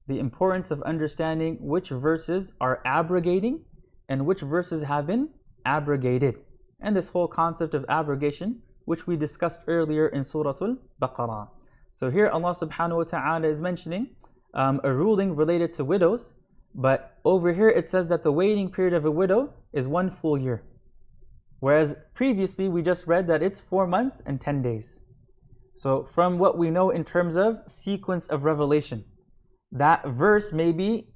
the importance of understanding which verses are abrogating and which verses have been abrogated. And this whole concept of abrogation, which we discussed earlier in Surah Al-Baqarah. So here Allah subhanahu wa ta'ala is mentioning a ruling related to widows, but over here it says that the waiting period of a widow is 1 full year. Whereas previously we just read that it's 4 months and 10 days. So from what we know in terms of sequence of revelation, that verse may be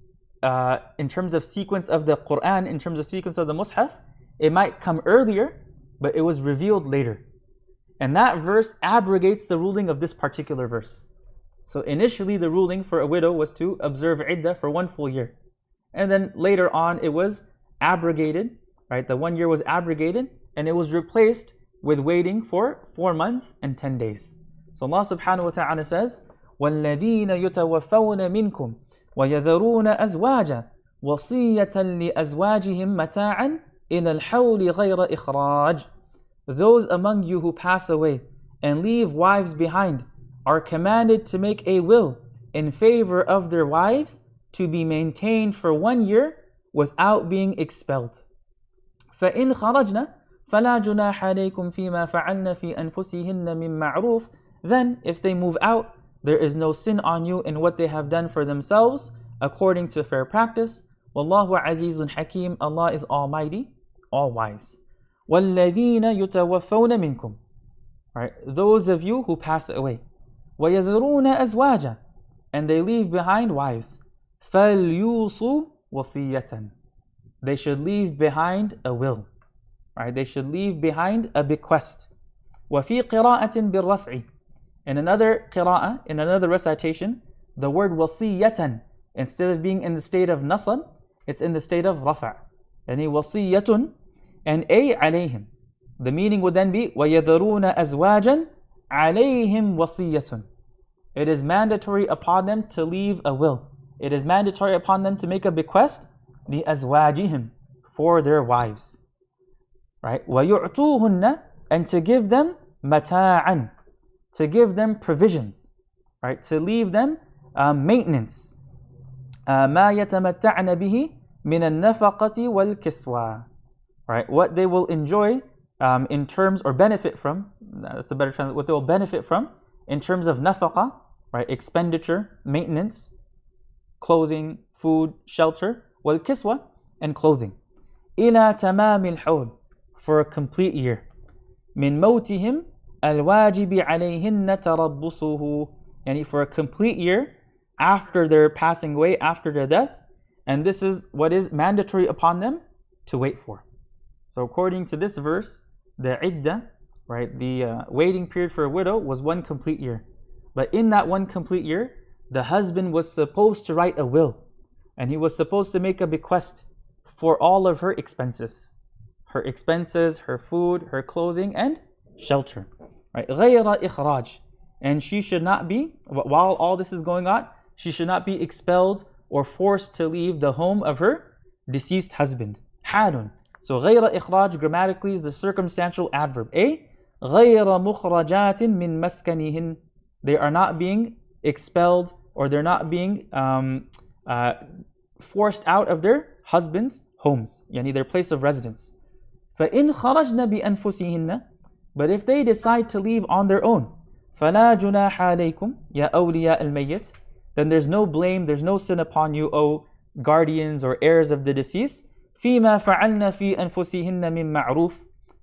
in terms of sequence of the Quran, in terms of sequence of the Mus'haf, it might come earlier, but it was revealed later. And that verse abrogates the ruling of this particular verse. So initially the ruling for a widow was to observe iddah for 1 full year. And then later on it was abrogated, right? The 1 year was abrogated and it was replaced with waiting for 4 months and 10 days. So Allah subhanahu wa ta'ala says, وَالَّذِينَ يُتَوَفَّوْنَ مِنْكُمْ وَيَذَرُونَ أَزْوَاجًا وَصِيَّةً لِأَزْوَاجِهِمْ مَتَاعًا إِلَى الْحَوْلِ غَيْرَ إِخْرَاجٍ. Those among you who pass away and leave wives behind are commanded to make a will in favor of their wives to be maintained for 1 year without being expelled. فَإِنْ خَرَجْنَا فَلَا جُنَاحَ عَلَيْكُمْ فِي مَا فَعَلْنَ فِي أَنفُسِهِنَّ مِنْ مَعْرُوفٍ. Then, if they move out, there is no sin on you in what they have done for themselves, according to fair practice. وَاللَّهُ عَزِيزٌ حَكِيمٌ. Allah is almighty, all wise. وَالَّذِينَ يُتَوَفَّوْنَ مِنْكُمْ. Right, those of you who pass away. وَيَذَرُونَ أَزْوَاجًا. And they leave behind wives. فَلْيُوصُوا وَصِيَّةً. They should leave behind a will. Right, they should leave behind a bequest. وَفِي قِرَاءَةٍ بِالرَّفْعِ. In another qira'ah, in another recitation, the word wasiyatan, instead of being in the state of nasab, it's in the state of rafa'. Yani wasiyatun and a alayhim. The meaning would then be وَيَذَرُونَ أَزْوَاجًا عَلَيْهِمْ وَصِيَّةٌ. It is mandatory upon them to leave a will. It is mandatory upon them to make a bequest لِأَزْوَاجِهِمْ, for their wives. Right? وَيُعْتُوهُنَّ, and to give them مَتَاعًا, to give them provisions, right? To leave them maintenance. مَا يَتَمَتَّعْنَ بِهِ مِنَ النَّفَقَةِ وَالْكِسْوَةِ. Right? What they will enjoy in terms, or benefit from, that's a better translation, what they will benefit from in terms of nafaqa, right? Expenditure, maintenance, clothing, food, shelter, وَالْكِسْوَةِ, and clothing. إِلَى تَمَامِ الْحَوْلِ, for a complete year. مِنْ مَوْتِهِمْ الْوَاجِبِ عَلَيْهِنَّ تَرَبُّصُهُ. Yani for a complete year after their passing away, after their death. And this is what is mandatory upon them to wait for. So according to this verse, the iddah, right, the waiting period for a widow was 1 complete year. But in that 1 complete year, the husband was supposed to write a will. And he was supposed to make a bequest for all of her expenses. Her expenses, her food, her clothing, and shelter. Right? غَيْرَ إِخْرَاجٍ. And she should not be, while all this is going on, she should not be expelled or forced to leave the home of her deceased husband. حَالٌ. So غَيْرَ إِخْرَاج grammatically is the circumstantial adverb. غَيْرَ مُخْرَجَاتٍ مِّن مَسْكَنِهِنْ. They are not being expelled, or they're not being forced out of their husbands' homes, yani their place of residence. فَإِنْ خَرَجْنَ بِأَنفُسِهِنَّ. But if they decide to leave on their own, فَلَا جُنَاحَ عَلَيْكُمْ يَا أَوْلِيَاءَ الْمَيِّتِ. Then there's no blame, there's no sin upon you, O guardians or heirs of the deceased. فِيمَا فَعَلْنَ فِي أَنفُسِهِنَّ مِن مَعْرُوفٍ.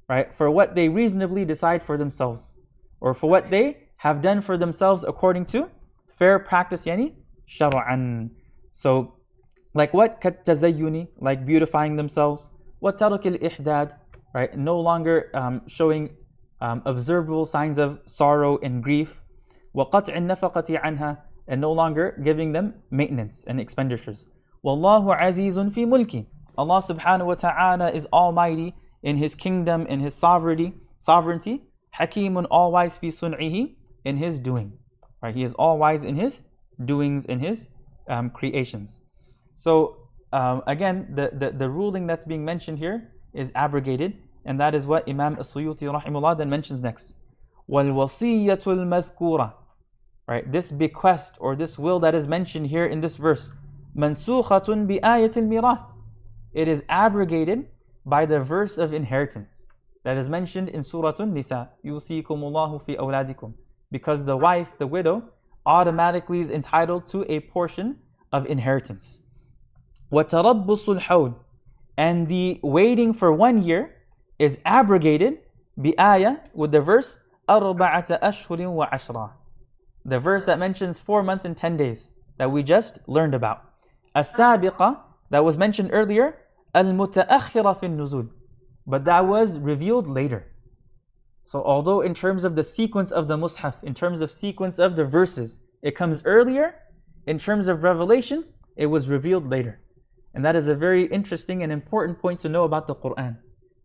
Right, for what they reasonably decide for themselves, or for what they have done for themselves according to fair practice, yani شَرْعًا. So, like what? كَالتَّزَيُّنِ, like beautifying themselves. وَتَرْكِ الْإِحْدَادِ, right, no longer showing observable signs of sorrow and grief. وَقَطْعِ النَّفَقَةِ عَنْهَا, and no longer giving them maintenance and expenditures. وَاللَّهُ عَزِيزٌ فِي مُلْكِ. Allah subhanahu wa ta'ala is almighty in His kingdom, in His sovereignty. حَكِيمٌ, all wise فِي صُنْعِهِ, in His doing. Right, He is all wise in His doings, in His creations. So again, the ruling that's being mentioned here is abrogated, and that is what Imam As-Suyuti rahimahullah then mentions next. وَالْوَصِيَّةُ الْمَذْكُورَةُ. Right, this bequest or this will that is mentioned here in this verse, مَنْسُوخَةٌ بِآيَةِ الْمِيرَاثِ. it is abrogated by the verse of inheritance that is mentioned in Surah An-Nisa, يُوصِيكُمُ اللَّهُ فِي أَوْلَادِكُمْ, because the wife, the widow, automatically is entitled to a portion of inheritance. وَتَرَبُّصُ الْحَوْلِ, and the waiting for 1 year is abrogated بِآيَةٍ, with the verse أَرْبَعَةَ أَشْهُرٍ وَعَشْرًا, the verse that mentions 4 months and 10 days that we just learned about. السابقة, that was mentioned earlier, المتأخرة في النزول, but that was revealed later. So although in terms of the sequence of the Mus'haf, in terms of sequence of the verses, it comes earlier, in terms of revelation, it was revealed later. And that is a very interesting and important point to know about the Quran,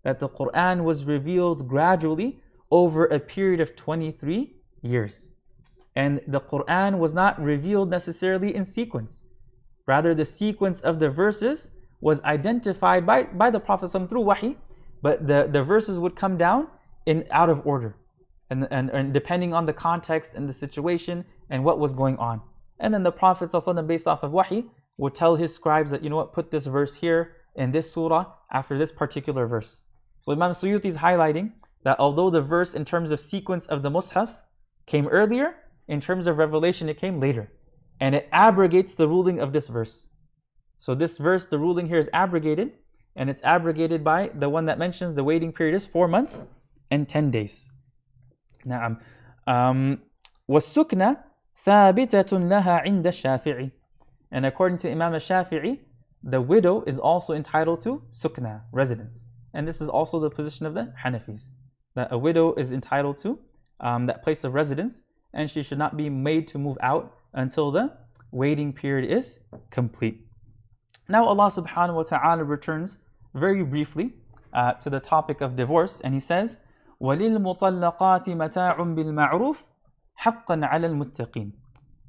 that the Quran was revealed gradually over a period of 23 years. And the Quran was not revealed necessarily in sequence. Rather, the sequence of the verses was identified by the Prophet through wahi, but the verses would come down in out of order, and depending on the context and the situation and what was going on. And then the Prophet based off of wahi would tell his scribes that, you know what, put this verse here in this surah after this particular verse. So Imam Suyuti is highlighting that although the verse in terms of sequence of the Mus'haf came earlier, in terms of revelation it came later, and it abrogates the ruling of this verse. So this verse, the ruling here is abrogated, and it's abrogated by the one that mentions the waiting period is 4 months and 10 days. نعم. والسكنة ثابتة لها عند الشافعي, and according to Imam al-Shafi'i, the widow is also entitled to sukna, residence. And this is also the position of the Hanafis, that a widow is entitled to that place of residence, and she should not be made to move out until the waiting period is complete. Now Allah subhanahu wa ta'ala returns very briefly to the topic of divorce, and He says, وَلِلْمُطَلَّقَاتِ مَتَاعٌ بِالْمَعْرُوفِ حَقًّا عَلَى الْمُتَّقِينَ,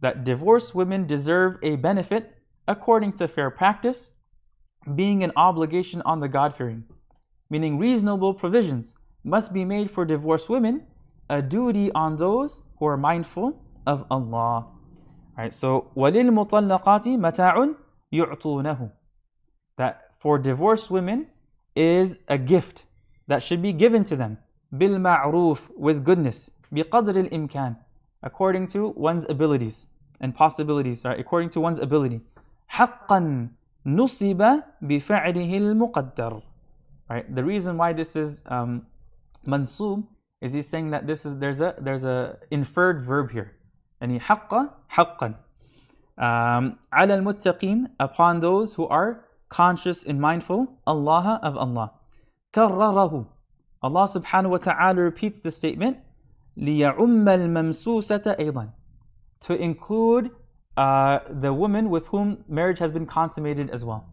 that divorced women deserve a benefit according to fair practice, being an obligation on the God-fearing, meaning reasonable provisions must be made for divorced women, a duty on those who are mindful of Allah. Right, so وَلِلْمُطَلَّقَاتِ مَتَاعٌ يُعْطُونَهُ, that for divorced women is a gift that should be given to them, بِالْمَعْرُوفِ, with goodness, بِقَدْرِ الْإِمْكَانِ, according to one's abilities and possibilities, right? According to one's ability. حَقًّا نُصِبَ بِفَعْلِهِ الْمُقَدَّرِ, right? The reason why this is mansub is he's saying that there's a inferred verb here. And حَقًّا حَقًّا عَلَى الْمُتَّقِينَ, upon those who are conscious and mindful Allah of Allah. كَرَّرَهُ, Allah subhanahu wa ta'ala repeats the statement, لِيَعُمَّ الْمَمْسُوسَةَ أَيْضًا, to include the woman with whom marriage has been consummated as well.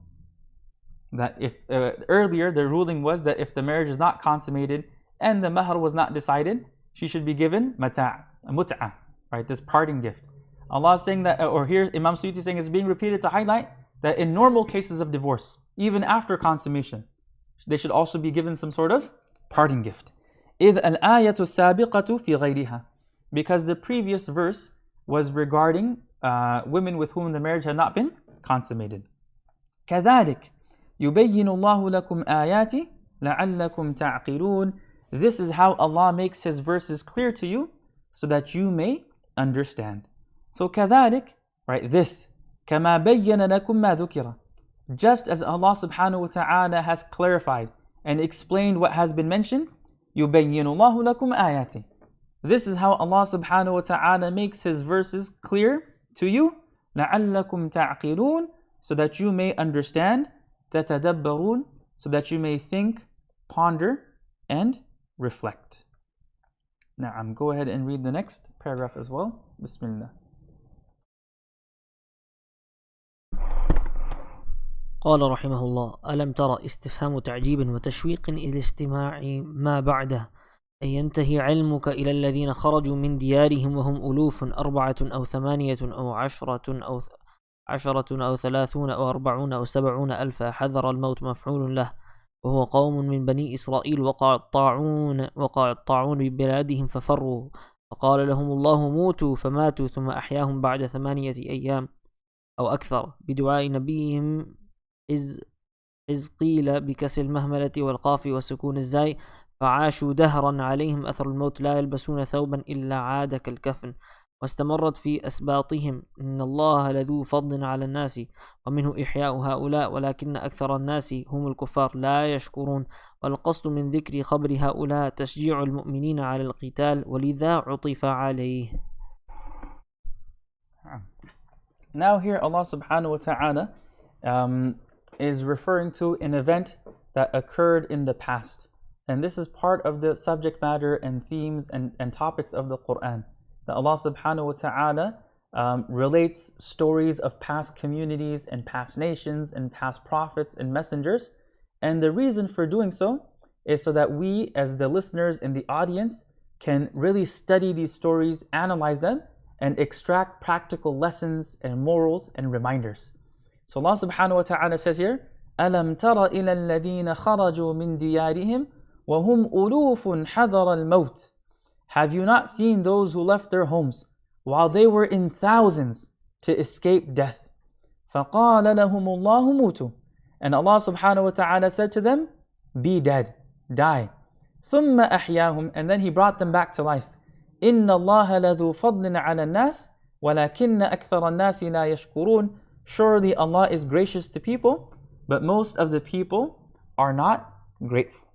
That if earlier the ruling was that if the marriage is not consummated and the mahr was not decided, she should be given mut'ah, right? This parting gift. Allah is saying that, or here Imam Suyuti is saying, it's being repeated to highlight that in normal cases of divorce, even after consummation, they should also be given some sort of parting gift. إِذْ الْآيَةُ السَّابِقَةُ فِي غَيْرِهَا, because the previous verse was regarding women with whom the marriage had not been consummated. كَذَلِكَ يُبَيِّنُ اللَّهُ لَكُمْ آيَاتِ لَعَلَّكُمْ تَعْقِلُونَ, this is how Allah makes His verses clear to you so that you may understand. So كَذَلِكَ, right, this, كَمَا بَيَّنَ لَكُمْ مَا ذُكِرَ, just as Allah subhanahu wa ta'ala has clarified and explained what has been mentioned, يُبَيِّنُ اللَّهُ لَكُمْ آيَاتِ, this is how Allah subhanahu wa ta'ala makes His verses clear to you, لَعَلَّكُمْ تَعْقِلُونَ, so that you may understand, تَتَدَبَّرُونَ, so that you may think, ponder, and reflect. Now, go ahead and read the next paragraph as well. Bismillah. قال رحمه الله: ألم ترى استفهام تعجيب وتشويق إلى استماع ما بعده، أن ينتهي علمك إلى الذين خرجوا من ديارهم وهم ألوف 4 أو 8 أو 10 أو 30 أو 40 أو 70 ألفا، حذر الموت مفعول له، وهو قوم من بني إسرائيل وقع الطاعون ببلادهم ففروا، فقال لهم الله موتوا فماتوا، ثم أحياهم بعد 8 أيام أو أكثر بدعاء نبيهم إذ قيل بكسر المهملة والقاف وسكون الزاي فعاشوا دهرا عليهم أثر الموت لا يلبسون ثوبا إلا عاد كالكفن واستمرت في أسباطهم إن الله لذو فضل على الناس ومنه إحياء هؤلاء ولكن أكثر الناس هم الكفار لا يشكرون والقصد من ذكر خبر هؤلاء تشجيع المؤمنين على القتال ولذا عطف عليه. Now here Allah subhanahu wa ta'ala is referring to an event that occurred in the past. And this is part of the subject matter and themes and topics of the Quran. That Allah subhanahu wa ta'ala relates stories of past communities and past nations and past prophets and messengers. And the reason for doing so is so that we as the listeners and the audience can really study these stories, analyze them, and extract practical lessons and morals and reminders. So Allah subhanahu wa ta'ala says here, أَلَمْ تَرَ إِلَى الَّذِينَ خَرَجُوا مِنْ دِيَارِهِمْ وَهُمْ أُلُوفٌ حَذَرَ الْمَوْتِ. Have you not seen those who left their homes while they were in thousands to escape death? فَقَالَ لَهُمُ اللَّهُ مُوتُوا. And Allah subhanahu wa ta'ala said to them, be dead, die. ثُمَّ أَحْيَاهُمْ. And then He brought them back to life. إِنَّ اللَّهَ لَذُو فَضْلٍ عَلَى النَّاسِ وَلَكِنَّ أَكْثَرَ النَّاسِ لَا يَشْكُرُونَ. Surely Allah is gracious to people, but most of the people are not grateful.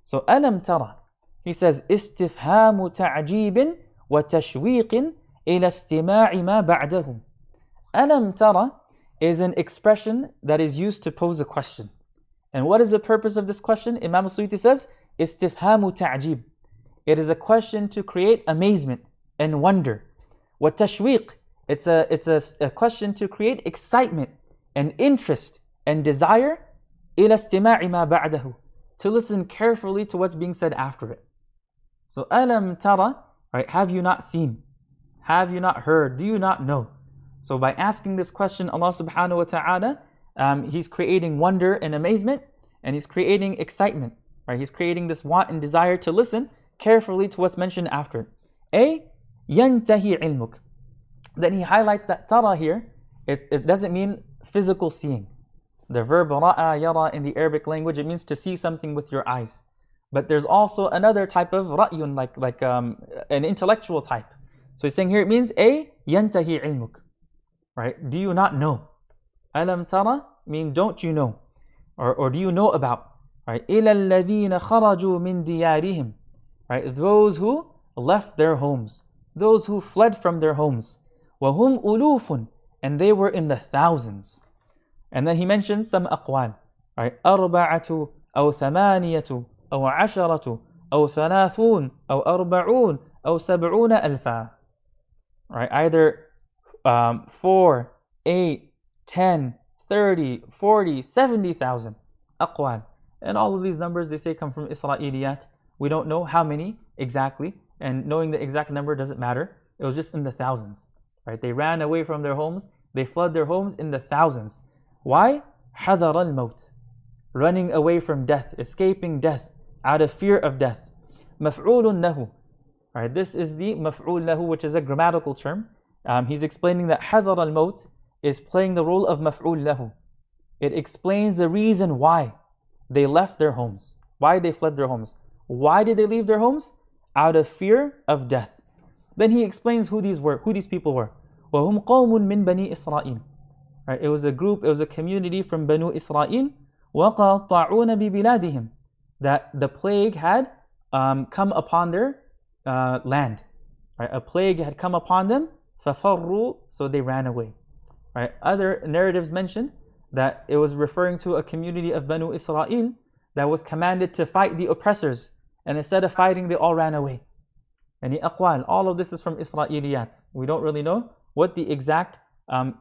So أَلَمْ تَرَى, He says, إِسْتِفْهَامُ تَعْجِيبٍ وَتَشْوِيقٍ إِلَى اسْتِمَاعِ مَا بَعْدَهُ. أَلَمْ تَرَى is an expression that is used to pose a question. And what is the purpose of this question? Imam al-Suyuti says, إِسْتِفْهَامُ تَعْجِيبٍ. It is a question to create amazement and wonder. وَتَشْوِيقٍ. It's a question to create excitement and interest and desire. إِلَى اسْتِمَاعِ مَا بَعْدَهُ. To listen carefully to what's being said after it. So, أَلَمْ تَرَى, right? Have you not seen? Have you not heard? Do you not know? So by asking this question, Allah subhanahu wa ta'ala, He's creating wonder and amazement, and He's creating excitement, right? He's creating this want and desire to listen carefully to what's mentioned after. A, يَنْتَهِي عِلْمُكَ. Then He highlights that tara here, it doesn't mean physical seeing. The verb ra'a, yara in the Arabic language, it means to see something with your eyes. But there's also another type of ra'yun, like an intellectual type. So He's saying here it means A, يَنْتَهِي عِلْمُكَ. Right? Do you not know? Alam tara mean don't you know? Or do you know about? Right? إِلَى الَّذِينَ خَرَجُوا مِنْ دِيَارِهِمْ. Right? Those who left their homes. Those who fled from their homes. وَهُمْ أُلُوفٌ. And they were in the thousands. And then He mentions some aqwal. Right? أَرْبَعَةُ أَوْ ثَمَانِيَةُ أَوْ عَشَرَةُ أَوْ ثَلَاثُونَ أَوْ أَرْبَعُونَ أَوْ سَبْعُونَ أَلْفًا. Right? Either 4, 8, 10, 30, 40, 70,000 aqwal. And all of these numbers they say come from Isra'iliyat. We don't know how many exactly, and knowing the exact number doesn't matter. It was just in the thousands. Right? They ran away from their homes, they fled their homes in the thousands. Why? حَذَرَ الْمَوْتِ. Running away from death, escaping death, out of fear of death. مَفْعُولٌ لَهُ. Right? This is the مَفْعُول لَهُ, which is a grammatical term. He's explaining that حَذَرَ الْمَوْتِ is playing the role of مَفْعُول لَهُ. It explains the reason why they left their homes, why they fled their homes. Why did they leave their homes? Out of fear of death. Then he explains who these people were. وَهُمْ قَوْمٌ مِّن بَنِي إِسْرَائِيلَ. Right? It was a group, it was a community from Banu Israel. وَقَطَعُونَ بِبِلَادِهِمْ. That the plague had come upon their land. Right? A plague had come upon them. فَفَرُّوا. So they ran away. Right? Other narratives mention that it was referring to a community of Banu Israel that was commanded to fight the oppressors, and instead of fighting they all ran away. And the aqwal, all of this is from Isra'iliyat. We don't really know what the exact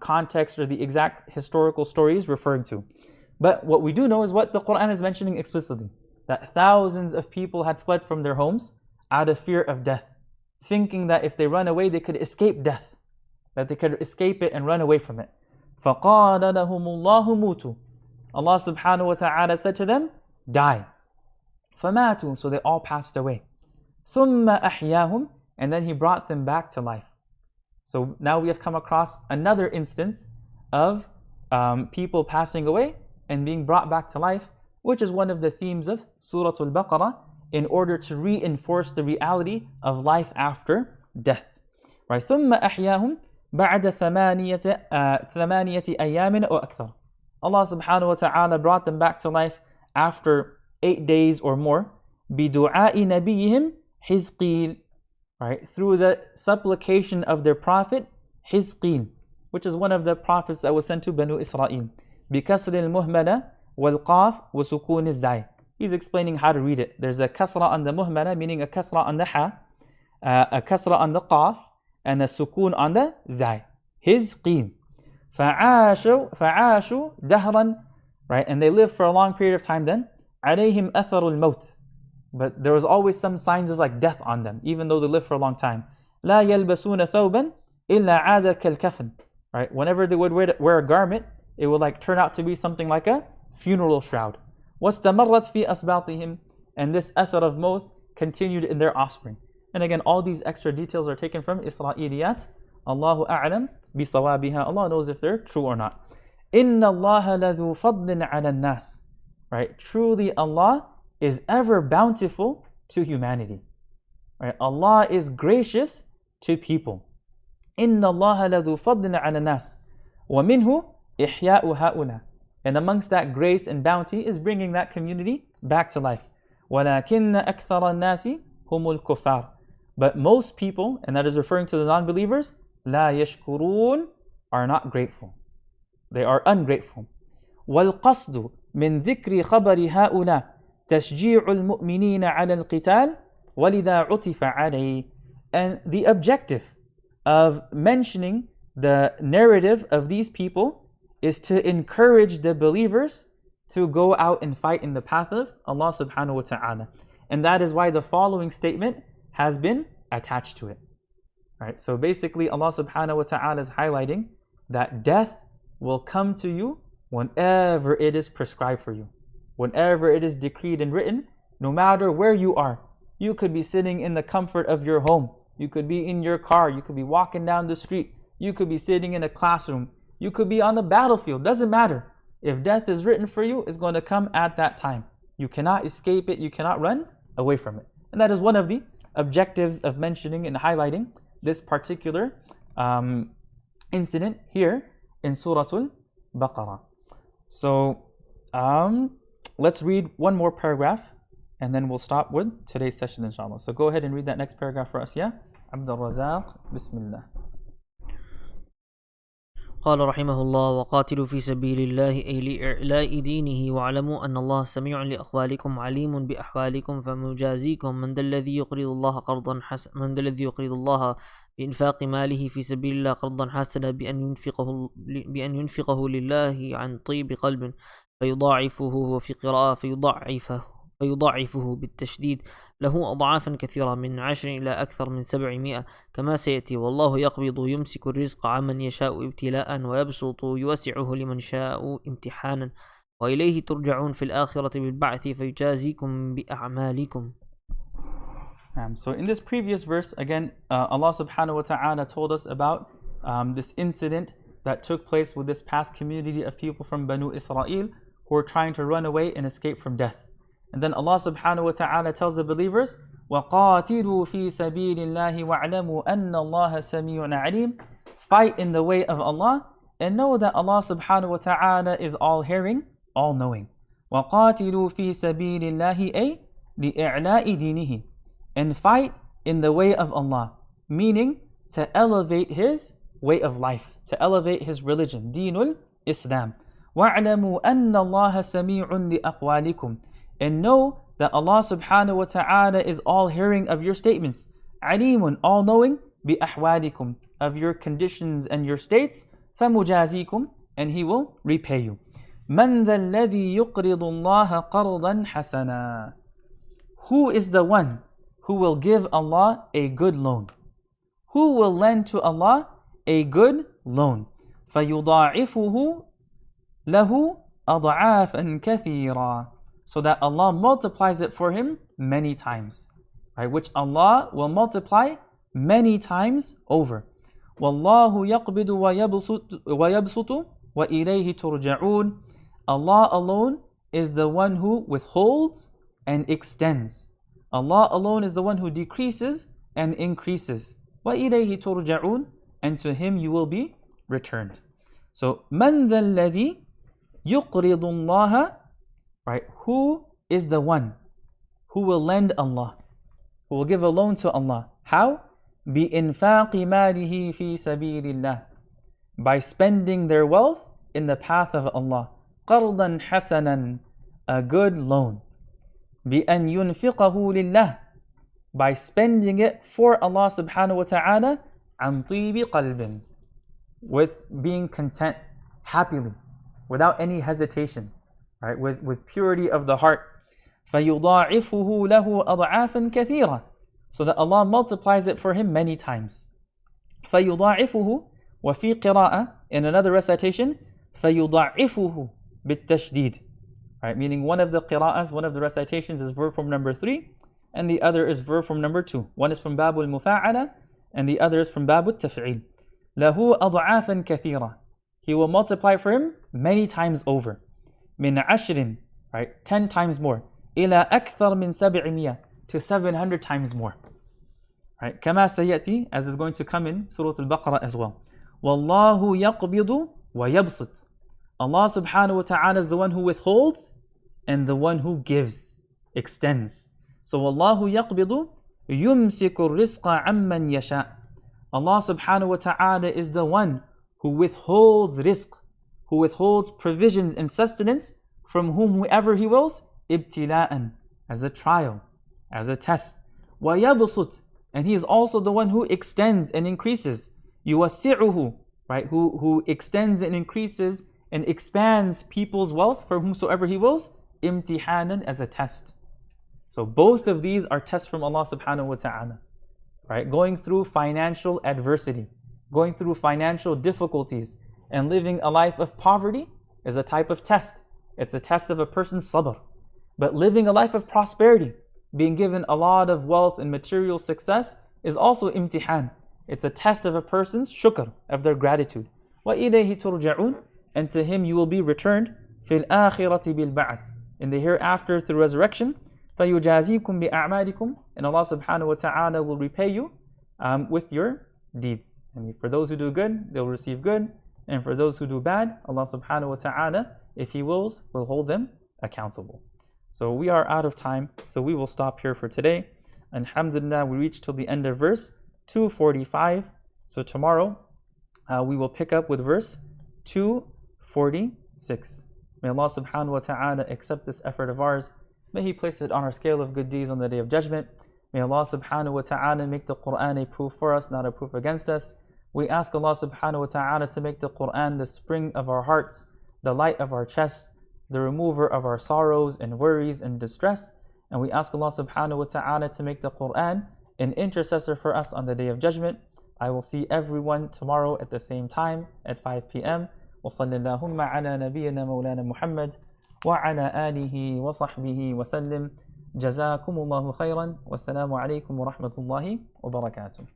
context or the exact historical story is referring to. But what we do know is what the Quran is mentioning explicitly, that thousands of people had fled from their homes out of fear of death, thinking that if they run away they could escape death, that they could escape it and run away from it. فَقَالَ لَهُمُ اللَّهُ مُوتُوا. Allah subhanahu wa ta'ala said to them, die. فَمَاتُوا. So they all passed away. ثُمَّ أَحْيَاهُمْ. And then He brought them back to life. So now we have come across another instance of people passing away and being brought back to life, which is one of the themes of Surah Al-Baqarah, in order to reinforce the reality of life after death. Right? ثُمَّ أَحْيَاهُمْ بَعْدَ ثَمَانِيَةِ أَيَّامٍ أَوْ أَكْثَرَ. Allah subhanahu wa ta'ala brought them back to life after 8 days or more. بِدُعَاءِ نَبِيِّهِمْ حِزْقِيلٍ. Right? Through the supplication of their prophet Hizqil, which is one of the prophets that was sent to Banu Israel. بِكَسْرِ الْمُهْمَلَةِ وَالْقَافِ وَسُكُونِ الزَّاي. He's explaining how to read it. There's a kasra on the muhmala, meaning a kasra on the ha, a kasra on the qaf, and a sukun on the zai. Hizqil. فَعَاشُوا دَهْرًا. Right? And they lived for a long period of time then. عَلَيْهِمْ أَثَرُ الْمَوْتِ. But there was always some signs of like death on them, even though they lived for a long time. لَا يَلْبَسُونَ ثَوْبًا إِلَّا عَادَ كَالْكَفَنِ. Right? Whenever they would wear a garment, it would like turn out to be something like a funeral shroud. وَاسْتَمَرَّتْ فِي أَسْبَاطِهِمْ. And this athar of mawth continued in their offspring. And again, all these extra details are taken from Isra'iliyat. Allahu a'lam bisawabiha. Allah knows if they're true or not. إِنَّ اللَّهَ لَذُو فَضْلٍ عَلَى النَّاسِ. Right? Truly Allah is ever bountiful to humanity. Right? Allah is gracious to people. إِنَّ اللَّهَ لَذُو فَضْلٍ عَلَى النَّاسِ وَمِنْهُ إِحْيَاءُ هَؤُلَاءِ. And amongst that grace and bounty is bringing that community back to life. وَلَكِنَّ أَكْثَرَ النَّاسِ هُمُ الْكُفَّارِ. But most people, and that is referring to the non-believers, لَا يَشْكُرُونَ, are not grateful. They are ungrateful. وَالْقَصْدُ مِنْ ذِكْرِ خَبَرِ هَؤُلَاءِ تَشْجِيعُ الْمُؤْمِنِينَ عَلَى الْقِتَالِ وَلِذَا عُطِفَ عَلَيْهِ. And the objective of mentioning the narrative of these people is to encourage the believers to go out and fight in the path of Allah subhanahu wa ta'ala. And that is why the following statement has been attached to it. Right? So basically Allah subhanahu wa ta'ala is highlighting that death will come to you whenever it is prescribed for you. Whenever it is decreed and written, no matter where you are. You could be sitting in the comfort of your home. You could be in your car. You could be walking down the street. You could be sitting in a classroom. You could be on the battlefield. Doesn't matter. If death is written for you, it's going to come at that time. You cannot escape it. You cannot run away from it. And that is one of the objectives of mentioning and highlighting this particular incident here in Surah Al-Baqarah. So let's read one more paragraph and then we'll stop with today's session inshallah. So go ahead and read that next paragraph for us, yeah? Abdul Razak, Bismillah. قال رحمه الله وقاتلوا في سبيل الله أي لإعلاء دينه واعلموا أن الله سميع لأقوالكم عليم بأحوالكم فمجازيكم من ذا الذي يقرض الله قرضا حسنا من ذا الذي يقرض الله بإنفاق ماله في سبيل الله قرضا حسنا بأن ينفقه لله عن طيب قلب فيضاعفه وفي قراءة فيضاعفه بالتشديد له أضعافا كثيرة من 10 إلى أكثر من 700 كما سيأتي والله يقبض يمسك الرزق عمن يشاء ابتلاء ويبسط يوسعه لمن شاء امتحانا وإليه ترجعون في الآخرة بالبعث فيجازيكم بأعمالكم. So in this previous verse, again, Allah subhanahu wa ta'ala told us about this incident that took place with this past community of people from Banu Israel who were trying to run away and escape from death. And then Allah subhanahu wa ta'ala tells the believers, وَقَاتِلُوا فِي سَبِيلِ اللَّهِ وَاعْلَمُوا أَنَّ اللَّهَ سَمِيعٌ عَلِيمٌ. Fight in the way of Allah and know that Allah subhanahu wa ta'ala is all hearing, all knowing. وَقَاتِلُوا فِي سَبِيلِ اللَّهِ أي لِإِعْلَاءِ دِينِهِ. And fight in the way of Allah, meaning to elevate His way of life, to elevate His religion, Deenul Islam. وَاعْلَمُوا أَنَّ اللَّهَ سَمِيعٌ لِأَقْوَالِكُمْ. And know that Allah subhanahu wa ta'ala is all hearing of your statements. Alimun, all knowing, bi-ahwalikum, of your conditions and your states. فَمُجَازِيكُمْ, and He will repay you. مَنْ ذَا الَّذِي يُقْرِضُ اللَّهَ قَرْضًا حَسَنًا. Who is the one who will give Allah a good loan? Who will lend to Allah a good loan? فَيُضَاعِفُهُ لَهُ أَضْعَافًا كَثِيرًا. So that Allah multiplies it for him many times, right? Which Allah will multiply many times over. وَاللَّهُ يَقْبِضُ وَيَبْسُطُ وَإِلَيْهِ تُرْجَعُونَ. Allah alone is the one who withholds and extends. Allah alone is the one who decreases and increases. وَإِلَيْهِ تُرْجَعُونَ, and to Him you will be returned. So, مَنْ ذَا الَّذِي يُقْرِضُ اللَّهَ, right? Who is the one who will lend Allah, who will give a loan to Allah? How? بِإِنْفَاقِ مَالِهِ فِي سَبِيلِ اللَّهِ, by spending their wealth in the path of Allah. قَرْضًا حَسَنًا, a good loan. بِأَنْ يُنْفِقَهُ لِلَّهِ, by spending it for Allah subhanahu wa ta'ala. عَنْ طِيبِ قَلْبٍ, with being content, happily, without any hesitation, right? With purity of the heart. فَيُضَاعِفُهُ لَهُ أَضْعَافًا كَثِيرًا, so that Allah multiplies it for him many times. فَيُضَاعِفُهُ, وَفِي قِرَاءة, in another recitation, فَيُضَاعِفُهُ بِالتَّشْدِيد, right? Meaning one of the qira'ahs, one of the recitations is verb form number 3, and the other is verb form number 2. One is from Babul Mufa'ala, and the other is from Babul Taf'il. لَهُ أَضْعَافًا كَثِيرًا, He will multiply for him many times over. مِنْ عَشْرٍ, right? 10 times more. إِلَى أَكْثَرْ مِنْ 700, to 700 times more. Right? كَمَا سَيَأْتِي, as is going to come in Surah Al-Baqarah as well. وَاللَّهُ يَقْبِضُ وَيَبْسُطُ, Allah subhanahu wa ta'ala is the one who withholds and the one who gives, extends. So وَاللَّهُ يَقْبِضُ يُمْسِكُ الرِّزْقَ عَمَّنْ يَشَاءُ, Allah subhanahu wa ta'ala is the one who withholds rizq, who withholds provisions and sustenance from whomever He wills, ibtila'an, as a trial, as a test. وَيَبْسُطُ, and He is also the one who extends and increases. يُوَسِّعُهُ, right? Who extends and increases and expands people's wealth for whomsoever He wills, imtihanan, as a test. So both of these are tests from Allah subhanahu wa ta'ala. Right? Going through financial adversity, going through financial difficulties, and living a life of poverty is a type of test. It's a test of a person's sabr. But living a life of prosperity, being given a lot of wealth and material success, is also imtihan. It's a test of a person's shukr, of their gratitude. وَإِلَيْهِ تُرْجَعُونَ, and to Him you will be returned. فِي الْآخِرَةِ بِالْبَعْثِ, in the hereafter through resurrection. فَيُجَازِيكُمْ بِأَعْمَالِكُمْ, and Allah subhanahu wa ta'ala will repay you with your deeds. And for those who do good, they'll receive good. And for those who do bad, Allah subhanahu wa ta'ala, if He wills, will hold them accountable. So we are out of time, so we will stop here for today. Alhamdulillah, we reached till the end of verse 245. So tomorrow we will pick up with verse 246. May Allah subhanahu wa ta'ala accept this effort of ours. May He place it on our scale of good deeds on the Day of Judgment. May Allah subhanahu wa ta'ala make the Quran a proof for us, not a proof against us. We ask Allah subhanahu wa ta'ala to make the Quran the spring of our hearts, the light of our chests, the remover of our sorrows and worries and distress. And we ask Allah subhanahu wa ta'ala to make the Quran an intercessor for us on the Day of Judgment. I will see everyone tomorrow at the same time at 5 p.m. وصلى اللهم على نبينا مولانا محمد وعلى آله وصحبه وسلم. جزاكم الله خيرا والسلام عليكم ورحمة الله وبركاته.